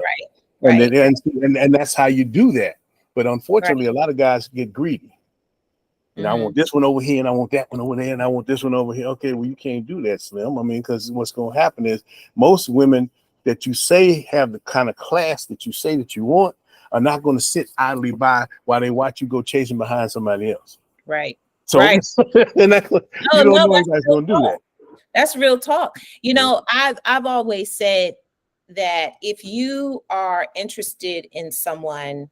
And that's how you do that. But unfortunately, a lot of guys get greedy. I want this one over here and I want that one over there and I want this one over here. Okay, well, you can't do that, Slim. I mean, because what's going to happen is most women that you say have the kind of class that you say that you want are not going to sit idly by while they watch you go chasing behind somebody else. Right. So and that's what, you don't know anybody's going to do that. That's real talk. I've always said that if you are interested in someone,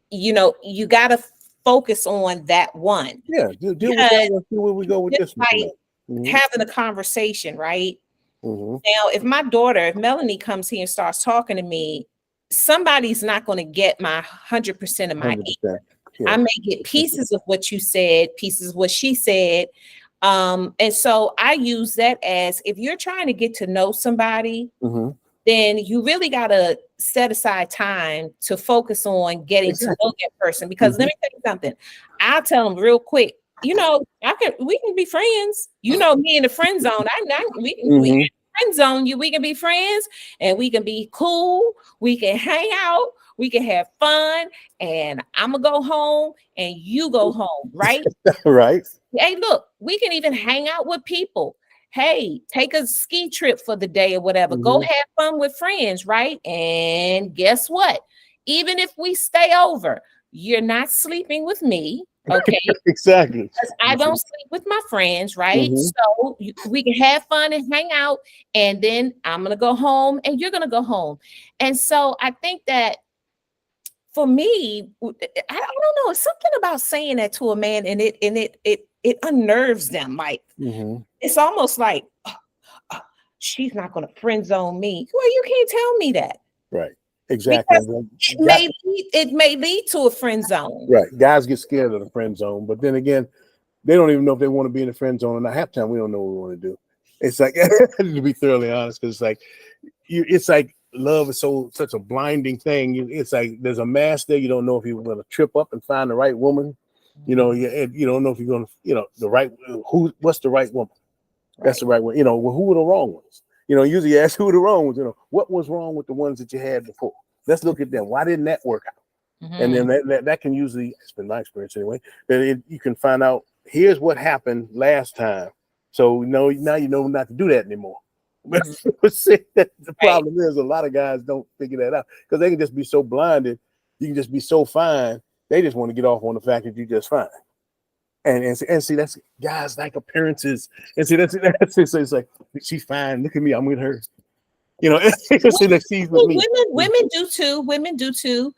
you got to focus on that one. Yeah, deal with that one. See where we go with this one. Having a conversation, right? Now, if Melanie comes here and starts talking to me, somebody's not going to get my 100% of my ear. I may get pieces of what you said, pieces of what she said. And so I use that as, if you're trying to get to know somebody, then you really got to set aside time to focus on getting to know that person. Because let me tell you something, I'll tell them real quick, we can be friends. Me in the friend zone. We can friend zone you. We can be friends and we can be cool. We can hang out. We can have fun. And I'm gonna go home and you go home, right? Right. Hey, look, we can even hang out with people. Hey, take a ski trip for the day or whatever. Go have fun with friends, right? And guess what? Even if we stay over, you're not sleeping with me. Okay. Exactly. I don't sleep with my friends, right? So we can have fun and hang out, and then I'm going to go home and you're going to go home. And so I think that for me, I don't know, it's something about saying that to a man, and it unnerves them. Like, it's almost like, she's not going to friend zone me. Well, you can't tell me that. Right. Exactly. It may lead to a friend zone. Right. Guys get scared of the friend zone, but then again, they don't even know if they want to be in the friend zone. And half the time, we don't know what we want to do. It's like, to be thoroughly honest, because it's like love is such a blinding thing. It's like there's a mask there. You don't know if you're going to trip up and find the right woman. You don't know if you're going to, the right, what's the right woman? Right. That's the right one. Who are the wrong ones? Usually you ask who are the wrong ones. What was wrong with the ones that you had before? Let's look at them. Why didn't that work out? And then that can usually, it's been my experience anyway, that you can find out, here's what happened last time. So now you know not to do that anymore. But the problem is a lot of guys don't figure that out because they can just be so blinded. You can just be so fine. They just want to get off on the fact that you're just fine. And see, that's guys like appearances. And see, that's it's like, she's fine. Look at me. I'm with her. See that she's with me. Women do too.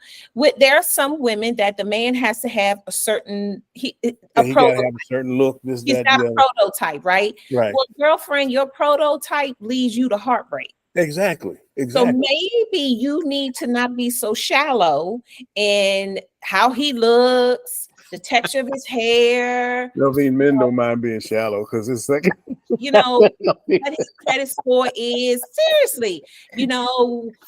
There are some women that the man has to have a certain he gotta have a certain look. He's got a prototype, right? Right. Well, girlfriend, your prototype leads you to heartbreak. Exactly. So maybe you need to not be so shallow in how he looks, the texture of his hair. Men don't mind being shallow because it's like, what his credit score is. Seriously,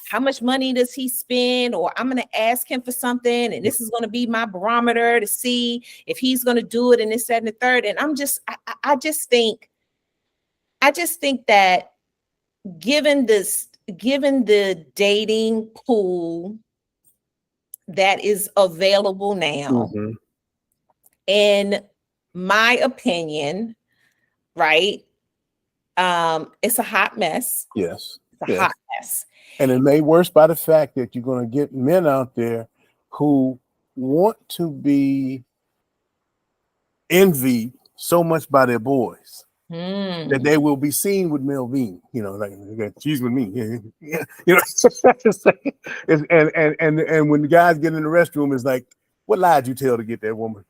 how much money does he spend? Or I'm going to ask him for something, and this is going to be my barometer to see if he's going to do it, and this, that, and the third. And I just think that given the dating pool that is available now, in my opinion, right? It's a hot mess. Yes. It's a hot mess. And it made worse by the fact that you're going to get men out there who want to be envied so much by their boys that they will be seen with Melvin, like she's with me. And when the guys get in the restroom, it's like, what lie did you tell to get that woman?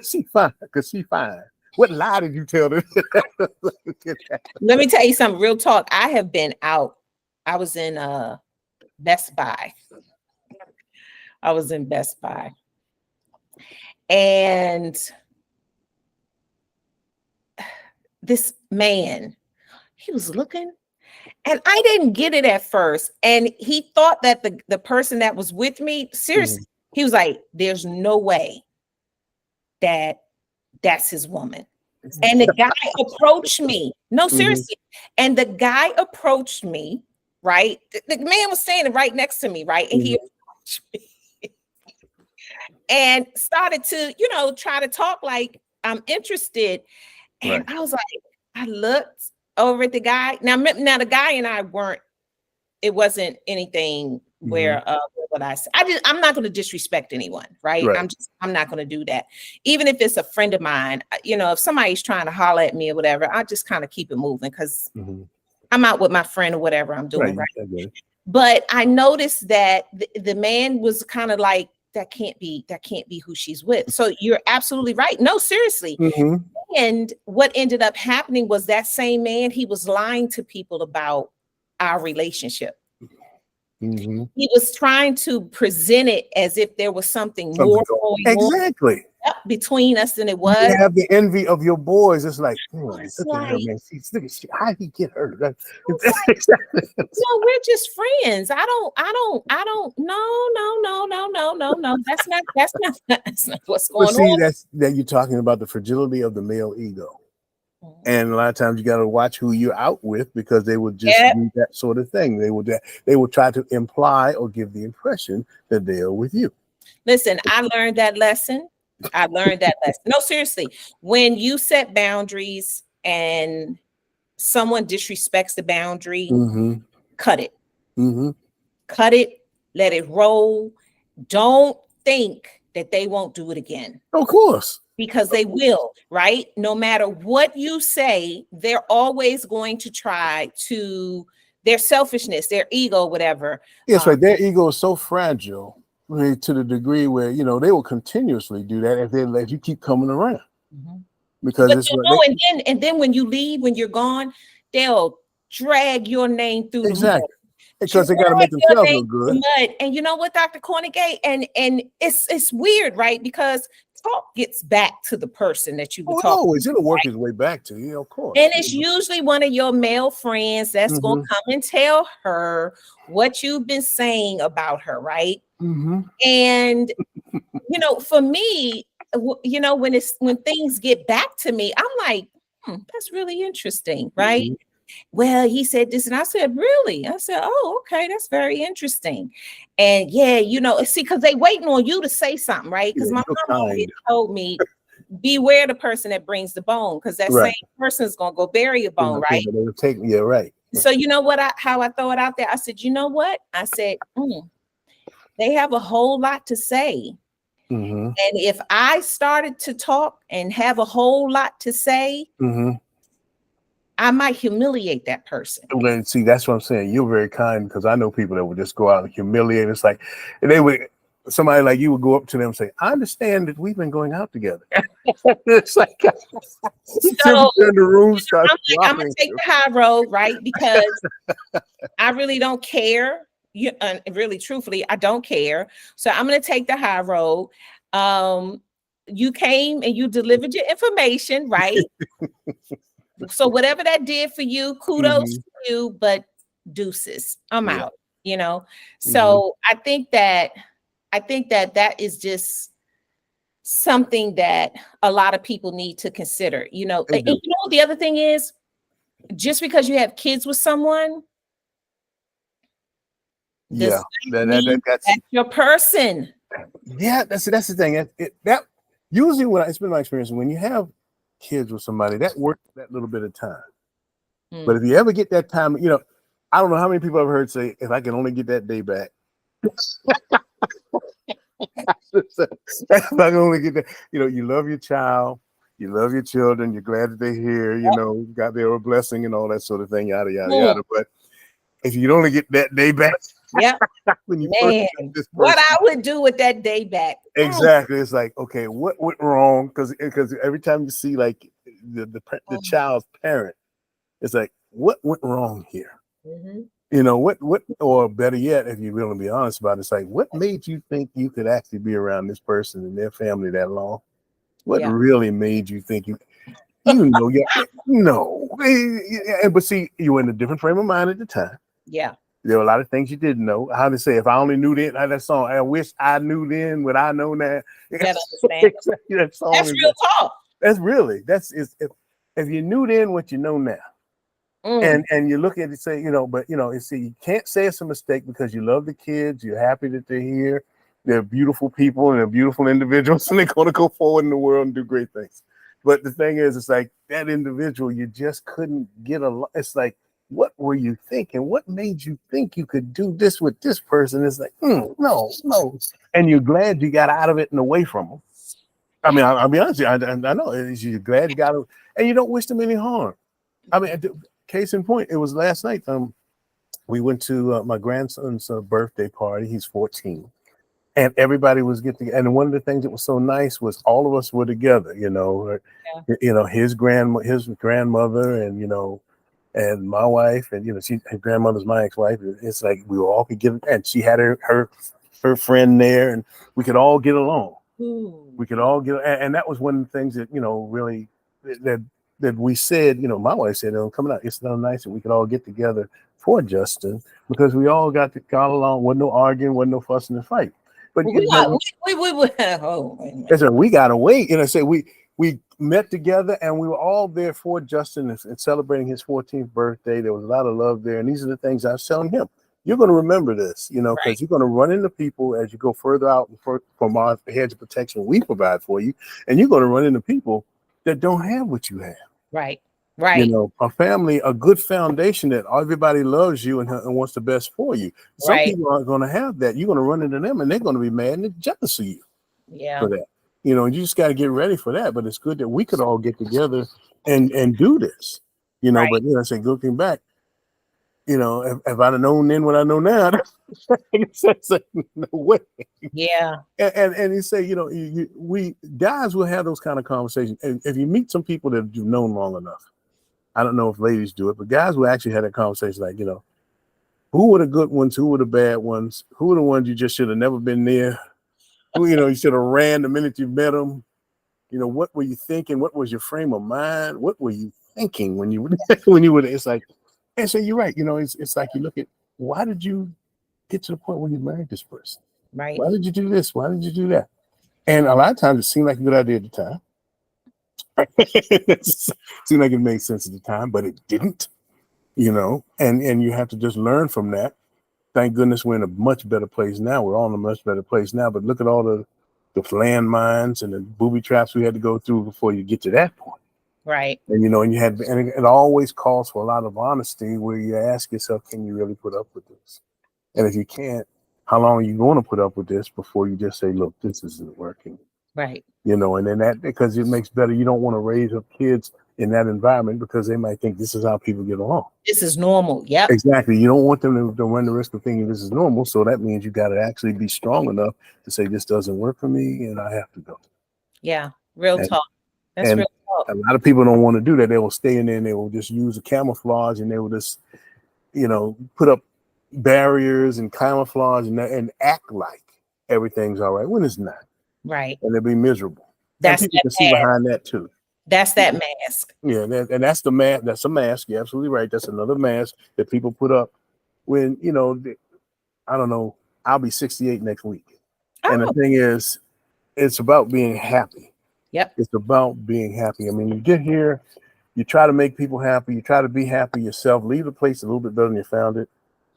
She fine because she fine. What lie did you tell them? Let me tell you something. Real talk. I have been out. I was in Best Buy. And this man, he was looking, and I didn't get it at first. And he thought that the person that was with me, seriously, he was like, there's no way that's his woman. And the guy approached me. No, seriously. And the guy approached me, right? The man was standing right next to me, right? And he approached me and started to, try to talk like I'm interested. And I was like, I looked over at the guy. Now the guy and I it wasn't anything where what I say. I'm not going to disrespect anyone, right? I'm not going to do that. Even if it's a friend of mine, if somebody's trying to holler at me or whatever, I just kind of keep it moving because I'm out with my friend or whatever I'm doing, right? But I noticed that the man was kind of like, that can't be who she's with. So you're absolutely right. No, seriously. And what ended up happening was that same man, he was lying to people about our relationship. Mm-hmm. He was trying to present it as if there was something more going on Exactly. between us than it You was. have the envy of your boys. It's like, It's look at her, like, man. Look at how did he get her? no, we're just friends. I don't, no. That's not what's But going see, on. that you're talking about the fragility of the male ego. Mhm. And a lot of times you got to watch who you're out with, because they will just do that sort of thing. They will try to imply or give the impression that they are with you. Listen, I learned that lesson. No, seriously. When you set boundaries and someone disrespects the boundary, Mm-hmm. cut it. Mm-hmm. Cut it. Let it roll. Don't think that they won't do it again. Of course. Because they will, right? No matter what you say, they're always going to try to, their selfishness, their ego, whatever. Yes, right. Their ego is so fragile, right, to the degree where, they will continuously do that if you keep coming around. Mm-hmm. Because but it's and then when you leave, when you're gone, they'll drag your name through the mud. Because they got to make themselves look good. Mud. And you know what, Dr. Kornegay? And it's weird, right? Because talk gets back to the person that you were talking. Always, it'll work its way back to you, of course. And it's usually one of your male friends that's going to come and tell her what you've been saying about her, right? Mm-hmm. And for me, when things get back to me, I'm like, that's really interesting, right? Mm-hmm. Well, he said this, and I said, really? I said, oh, okay, that's very interesting. And see, because they waiting on you to say something, right? Because my mom always told me, beware the person that brings the bone, because that same person is gonna go bury a bone, right? Right. So you know what? How I throw it out there? I said, you know what? I said, they have a whole lot to say. Mm-hmm. And if I started to talk and have a whole lot to say, I might humiliate that person. Well, see, that's what I'm saying. You're very kind, because I know people that would just go out and humiliate. It's like somebody like you would go up to them and say, I understand that we've been going out together. It's like, so the room starts I'm gonna take the high road, right? Because I really don't care. Really, truthfully, I don't care. So I'm gonna take the high road. You came and you delivered your information, right? So whatever that did for you, kudos to you, but deuces. I'm out, So I think that that is just something that a lot of people need to consider, And the other thing is, just because you have kids with someone, that's your person. Yeah, that's the thing. That usually it's been my experience, when you have kids with somebody, that works that little bit of time. But if you ever get that time, I don't know how many people I've heard say, if I can only get that day back. If I can only get that, you love your child, you love your children, you're glad that they're here, got their blessing and all that sort of thing, yada yada yada. But if you only get that day back, when you first met this person, what I would do with that day back. Exactly. It's like, okay, what went wrong? Because every time you see like the child's parent, it's like, what went wrong here? What, or better yet, if you're willing to be honest about it, it's like, what made you think you could actually be around this person and their family that long? What really made you think but see, you were in a different frame of mind at the time. Yeah. There were a lot of things you didn't know. How to say, if I only knew then, that song, I wish I knew then what I know now. That's real talk. If you knew then what you know now. And you look at it, say, you can't say it's a mistake, because you love the kids, you're happy that they're here, they're beautiful people and they're beautiful individuals, and they're going to go forward in the world and do great things. But the thing is, it's like that individual, you just couldn't get along. It's like, what were you thinking? What made you think you could do this with this person? It's like, no. And you're glad you got out of it and away from them. I mean, I'll be honest with you, I know you're glad you got it, and you don't wish them any harm. I mean, case in point, it was last night. We went to my grandson's birthday party. He's 14. and everybody was getting. And one of the things that was so nice was all of us were together. His grandmother, and and my wife, and her grandmother's my ex-wife. It's like we all could get, and she had her friend there, and we could all get along. Ooh. We could all get, and that was one of the things that really that we said. My wife said, coming out, it's so nice that we could all get together for Justin, because we all got along. Wasn't no arguing, wasn't no fussing and fight. But we gotta wait. Say we met together, and we were all there for Justin and celebrating his 14th birthday. There was a lot of love there, and these are the things I was telling him. You're going to remember this, because Right. you're going to run into people as you go further out from our hedge of protection we provide for you, and you're going to run into people that don't have what you have. Right. Right. A family, a good foundation that everybody loves you and wants the best for you. Some people aren't going to have that. You're going to run into them, and they're going to be mad and jealous of you. Yeah. For that. And you just got to get ready for that. But it's good that we could all get together and do this. Right. But I say, looking back, if I'd have known then what I know now, no way. Yeah. And you say, we guys will have those kind of conversations. And if you meet some people that you've known long enough, I don't know if ladies do it, but guys will actually have that conversation like, who were the good ones? Who were the bad ones? Who are the ones you just should have never been near? Who, you should have ran the minute you met them. What were you thinking? What was your frame of mind? What were you thinking when you were, it's like, and so you're right. It's like you look at, why did you get to the point where you married this person? Right. Why did you do this? Why did you do that? And a lot of times it seemed like a good idea at the time. It seemed like it made sense at the time, but it didn't, and you have to just learn from that. Thank goodness we're in a much better place now. We're all in a much better place now, but look at all the landmines and the booby traps we had to go through before you get to that point. Right. And, and it always calls for a lot of honesty, where you ask yourself, can you really put up with this? And if you can't, how long are you going to put up with this before you just say, look, this isn't working? Right. And then that, because it makes better. You don't want to raise up kids in that environment because they might think this is how people get along. This is normal. Yep. Exactly. You don't want them to run the risk of thinking this is normal. So that means you got to actually be strong enough to say, this doesn't work for me and I have to go. Yeah. Real talk. That's real talk. A lot of people don't want to do that. They will stay in there and they will just use a camouflage, and they will just, put up barriers and camouflage and act like everything's all right when it's not. Right. And they'll be miserable. That's and people can see behind that too. That's that mask. Yeah, and that's the mask. That's a mask. You're absolutely right. That's another mask that people put up when, I don't know, I'll be 68 next week. Oh. And the thing is, it's about being happy. Yep. It's about being happy. I mean, you get here, you try to make people happy. You try to be happy yourself. Leave the place a little bit better than you found it.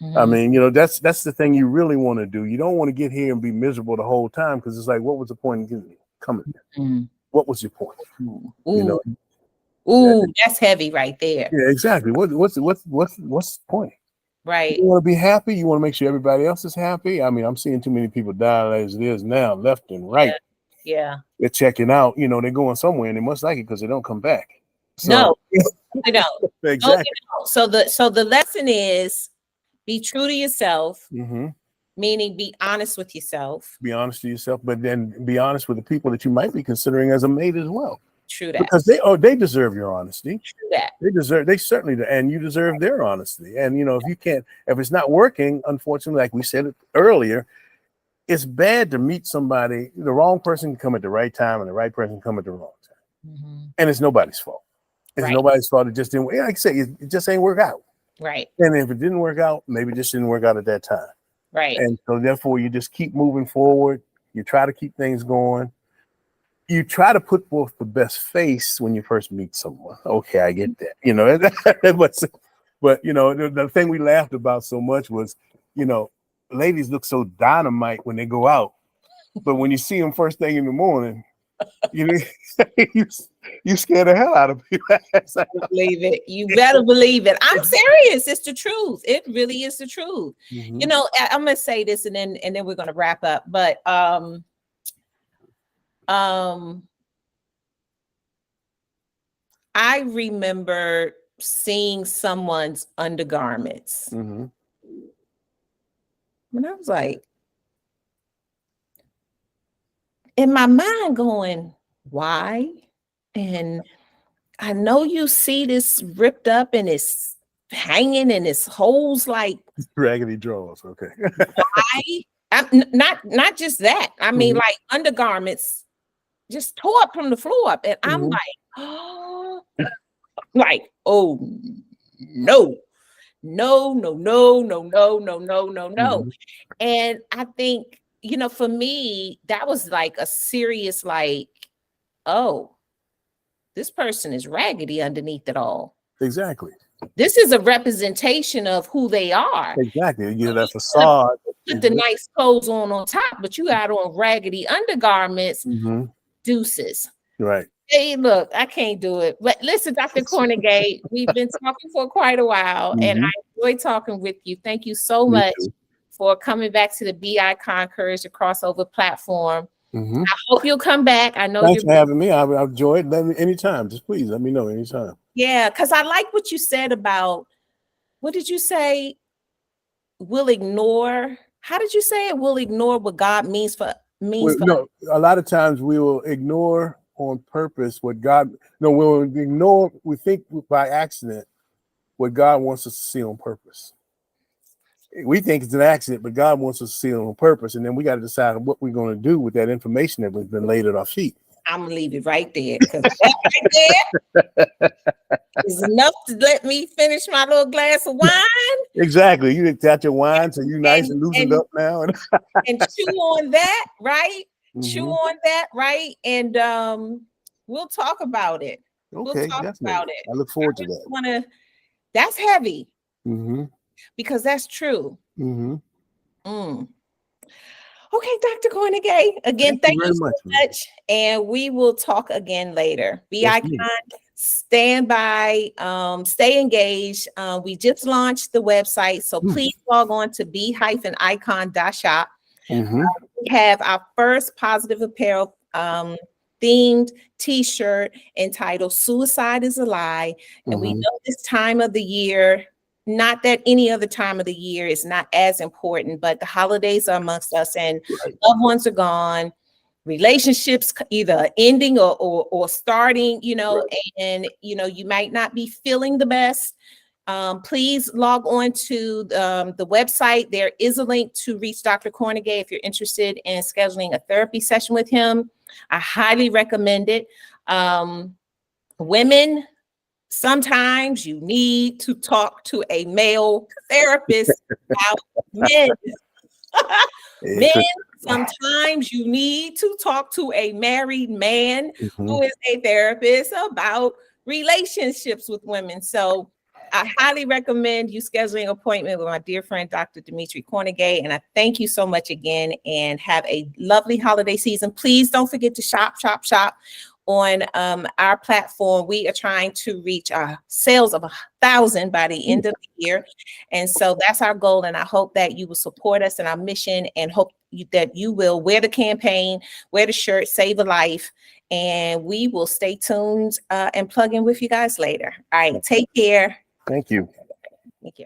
Mm-hmm. I mean, that's the thing you really want to do. You don't want to get here and be miserable the whole time, because it's like, what was the point in coming here? Mm-hmm. What was your point? Ooh. Ooh, that's heavy right there. Yeah, exactly. What's the point? Right. You want to be happy. You want to make sure everybody else is happy. I mean, I'm seeing too many people die as it is now, left and right. Yeah. They're checking out. They're going somewhere, and they must like it because they don't come back. So, no, they don't. Exactly. So the lesson is, be true to yourself. Mm-hmm. Meaning, be honest with yourself. Be honest to yourself, but then be honest with the people that you might be considering as a mate as well. True that. Because they deserve your honesty. True that. They certainly do, and you deserve their honesty. And if it's not working, unfortunately, like we said earlier, it's bad to meet somebody. The wrong person can come at the right time, and the right person can come at the wrong time. Mm-hmm. And it's nobody's fault. It's nobody's fault. It just didn't. Like I say, it just ain't work out. Right. And if it didn't work out, maybe it just didn't work out at that time. Right. And so therefore you just keep moving forward. You try to keep things going. You try to put forth the best face when you first meet someone. Okay, I get that. But the thing we laughed about so much was, ladies look so dynamite when they go out, but when you see them first thing in the morning, you scare the hell out of people. Believe it. You better believe it. I'm serious. It's the truth. It really is the truth. Mm-hmm. I'm gonna say this, and then we're gonna wrap up. But I remember seeing someone's undergarments, mm-hmm. and I was like, in my mind going, why? And I know you see this ripped up and it's hanging and it's holes like raggedy drawers. Okay. why? Not just that. I mean, like undergarments just tore up from the floor up. And I'm like, oh, like, oh no, no, no, no, no, no, no, no, no, no. And I think, you know, for me, that was like a serious, like, oh, this person is raggedy underneath it all. Exactly. This is a representation of who they are. Exactly. You know, that facade. Put the nice clothes on top, but you got on raggedy undergarments. Deuces. Right. Hey, look, I can't do it. But listen, Dr. Kornegay, we've been talking for quite a while, and I enjoy talking with you. Thank you so much for coming back to the Be Icon Courage, the crossover platform. I hope you'll come back. I know Thanks for having me. I've enjoyed it. Let me anytime. Just please let me know anytime. Yeah, because I like what you said about, what did you say? We'll ignore. How did you say it? We'll ignore what God means for No, a lot of times we will ignore on purpose what God. No, we'll ignore. We think by accident what God wants us to see on purpose. We think it's an accident, but God wants us to see it on purpose, and then we got to decide what we're going to do with that information that has been laid at our feet. I'm gonna leave it right there, because that right there is enough to let me finish my little glass of wine. Exactly. You got your wine, so you nice and loosened up now, and chew on that, right? Chew on that, right? And we'll talk about it. Okay, we'll talk definitely. about it. I look forward to that. That's heavy, because that's true. Okay, Dr. Kornegay, again, thank you so much. And we will talk again later. Be Icon, stand by, stay engaged. We just launched the website, so please log on to be-icon.shop. We have our first positive apparel themed t-shirt entitled Suicide is a Lie. And we know this time of the year, not that any other time of the year is not as important, but the holidays are amongst us, and loved ones are gone, relationships either ending or starting, you know, and you know, you might not be feeling the best. Please log on to the website. There is a link to reach Dr. Kornegay if you're interested in scheduling a therapy session with him. I highly recommend it. Women, sometimes you need to talk to a male therapist about men. Men, sometimes you need to talk to a married man who is a therapist about relationships with women. So I highly recommend you scheduling an appointment with my dear friend, Dr. Dimitri Kornegay. And I thank you so much again, and have a lovely holiday season. Please don't forget to shop on our platform. We are trying to reach our sales of 1,000 by the end of the year. And so that's our goal. And I hope that you will support us in our mission, and hope that you will wear the campaign, wear the shirt, save a life. And we will stay tuned and plug in with you guys later. All right. Take care. Thank you. Thank you.